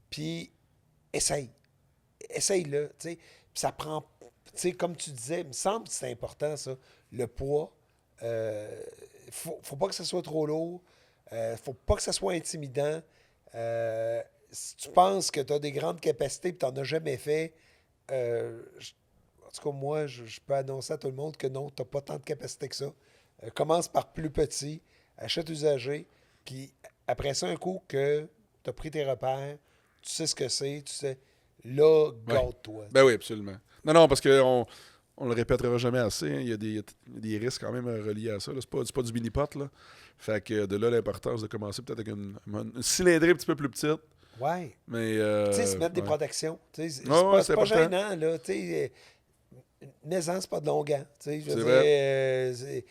Puis, essaye. Essaye-le, tu sais. Puis ça prend, tu sais, comme tu disais, il me semble que c'est important, ça, le poids. Faut pas que ça soit trop lourd. Faut pas que ça soit intimidant. Si tu penses que tu as des grandes capacités et que tu n'en as jamais fait, en tout cas, moi, je peux annoncer à tout le monde que non, tu n'as pas tant de capacité que ça. Commence par plus petit, achète usagé, puis après ça, un coup que tu as pris tes repères, tu sais ce que c'est, tu sais, là, gâte-toi. Ben oui, absolument. Non, parce qu'on on le répétera jamais assez. Hein. Il y a des risques quand même reliés à ça. C'est pas du mini-pot. Là. Fait que de là, l'importance de commencer peut-être avec une cylindrée un petit peu plus petite. Ouais. Mais, tu sais, se mettre des protections. C'est c'est pas important. gênant, là. Tu sais, naissance, pas de longueur. Tu sais, je veux dire,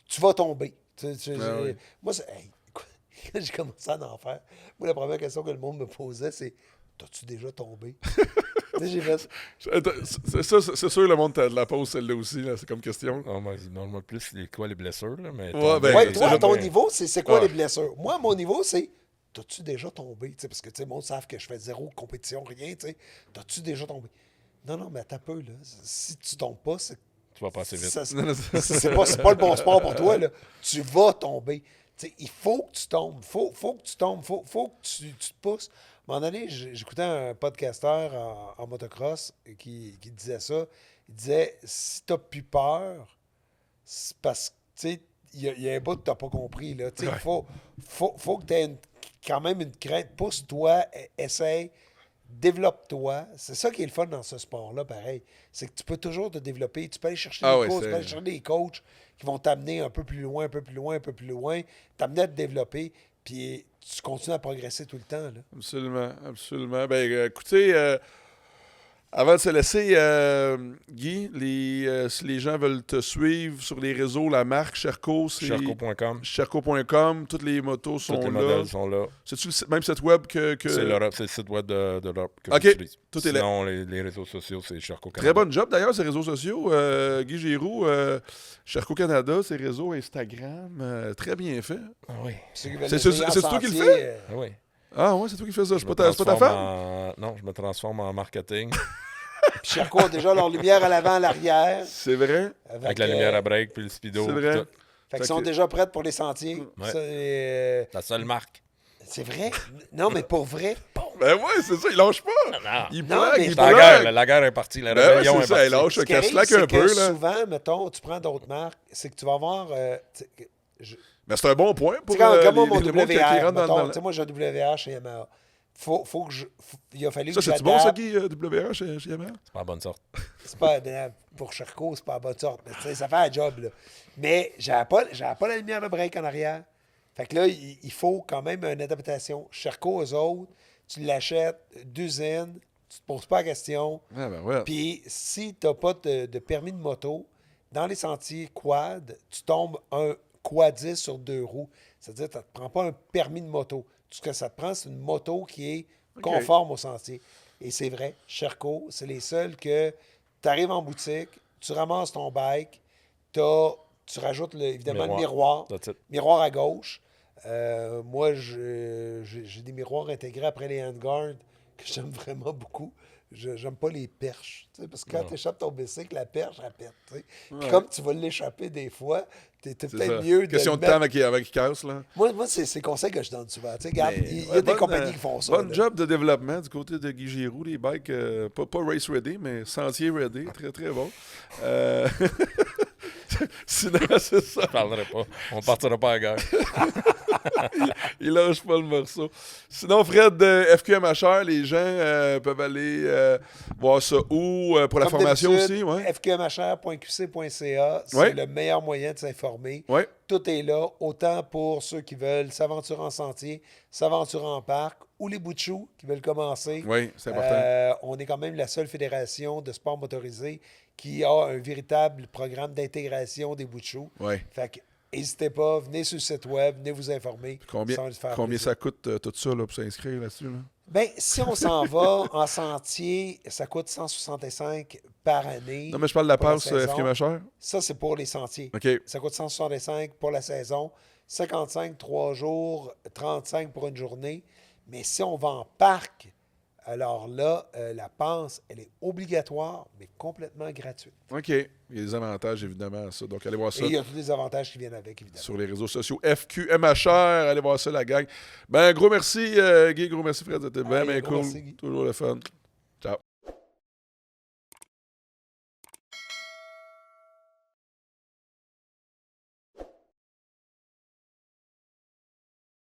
tu vas tomber. Oui. Moi, écoute, quand j'ai commencé à en faire, moi, la première question que le monde me posait, c'est t'as-tu déjà tombé? J'ai fait... C'est sûr, le monde te la pose celle-là aussi. Là. C'est comme question. Non, moi, demande plus c'est quoi les blessures. Là, mais toi, à ton niveau, c'est quoi les blessures? Moi, à mon niveau, c'est t'as-tu déjà tombé? T'sais, parce que le monde savent que je fais zéro compétition, rien. T'as-tu déjà tombé? Non, mais attends un peu. Là. Si tu tombes pas, c'est tu vas passer vite. C'est pas le bon sport pour toi. Là. Tu vas tomber. T'sais, il faut que tu tombes. Faut que tu tombes. Faut que tu te pousses. À un moment donné, j'écoutais un podcasteur en motocross qui disait ça. Il disait, si tu n'as plus peur, c'est parce que, il y a un bout que tu n'as pas compris. Là. Il faut que tu aies quand même une crainte. Pousse-toi, essaye, développe-toi. C'est ça qui est le fun dans ce sport-là, pareil. C'est que tu peux toujours te développer. Tu peux aller chercher des coachs, tu peux aller chercher des coachs qui vont t'amener un peu plus loin, un peu plus loin, un peu plus loin, t'amener à te développer, puis tu continues à progresser tout le temps. Là. Absolument. Ben, écoutez, avant de se laisser, Guy, si les gens veulent te suivre sur les réseaux, la marque Sherco, c'est Sherco.com. Sherco.com, toutes les motos sont Tous les là. modèles sont là. C'est-tu le même site web que... C'est l'Europe, c'est le site web de l'Europe que OK. j'utilise. Tout est là. Sinon, les réseaux sociaux, c'est Sherco Canada. Très bonne job d'ailleurs, ces réseaux sociaux. Guy Giroux, Sherco Canada, ses réseaux Instagram, très bien fait. Ah oui. C'est toi qui le fais? Ah oui. Ah ouais, c'est toi qui fais ça. C'est pas ta femme? Non, je me transforme en marketing. Puis Sherco a déjà leur lumière à l'avant, à l'arrière. C'est vrai? Avec la lumière à break, puis le speedo. C'est vrai? Fait qu'ils sont déjà prêts pour les sentiers. Ouais. La seule marque. C'est vrai? Non, mais pour vrai. Ben ouais, c'est ça, il lâche pas. Non. Il blague, il la blague. La guerre est partie, la Ben rébellion ouais, est c'est ça, partie. il lâche, Ce qui arrive, casse-lac un peu. que Là. souvent, mettons, tu prends d'autres marques, c'est que tu vas avoir... Mais c'est un bon point pour comme moi, mon les monde qui WR, rentrent dans mettons, moi j'ai un WR chez Yamaha. Faut que il a fallu ça, que j'adapte. c'est-tu bon, ça, Guy, WR chez Yamaha? C'est pas la bonne sorte. C'est pas, pour Sherco, c'est pas la bonne sorte. Mais ça fait un job, là. Mais j'avais pas la lumière de break en arrière. Fait que là, il faut quand même une adaptation. Sherco, eux autres, tu l'achètes d'usine, tu te poses pas la question. Ah ben ouais. Puis si tu n'as pas de permis de moto, dans les sentiers quad, tu tombes un quad 10 sur 2 roues. C'est-à-dire que tu ne prends pas un permis de moto. ce que ça te prend, c'est une moto qui est conforme au sentier. Et c'est vrai, Sherco, c'est les seuls que tu arrives en boutique, tu ramasses ton bike, tu rajoutes évidemment le miroir. Miroir à gauche. Moi, j'ai des miroirs intégrés après les handguards que j'aime vraiment beaucoup. J'aime pas les perches. Parce que quand tu échappes ton bicycle, la perche, elle pète. Puis comme tu vas l'échapper des fois, t'es peut-être mieux de. Question de temps avec qu'il casse, là. Moi c'est le conseil que je donne souvent. Regarde, il y a des compagnies qui font ça. Bon job de développement du côté de Guy Giroux, les bikes, pas race ready, mais sentier ready. Très, très bon. Sinon, c'est ça. Je parlerai pas. On partira pas à la guerre. Il lâche pas le morceau. Sinon, Fred, de FQMHR, les gens peuvent aller voir ça où pour la Comme formation aussi. Ouais. fqmhr.qc.ca, c'est le meilleur moyen de s'informer. Ouais. Tout est là, autant pour ceux qui veulent s'aventurer en sentier, s'aventurer en parc, ou les bouts de choux qui veulent commencer. Oui, c'est important. On est quand même la seule fédération de sport motorisé qui a un véritable programme d'intégration des bouts de choux. Oui. Fait que n'hésitez pas, venez sur le site web, venez vous informer. Combien ça coûte tout ça là, pour s'inscrire là-dessus? Là? Bien, si on s'en va en sentier, ça coûte 165 par année. Non, mais je parle de la passe FQMHR. Ça, c'est pour les sentiers. OK. Ça coûte 165 pour la saison, 55 3 jours, 35 pour une journée. Mais si on va en parc, alors là, la passe, elle est obligatoire, mais complètement gratuite. OK. Il y a des avantages, évidemment, à ça. Donc, allez voir ça. Et il y a tous les avantages qui viennent avec, évidemment. Sur les réseaux sociaux. FQMHR, allez voir ça, la gang. Ben, gros merci, Guy. Gros merci, Fred. C'était bien cool. Merci, Guy. Toujours le fun.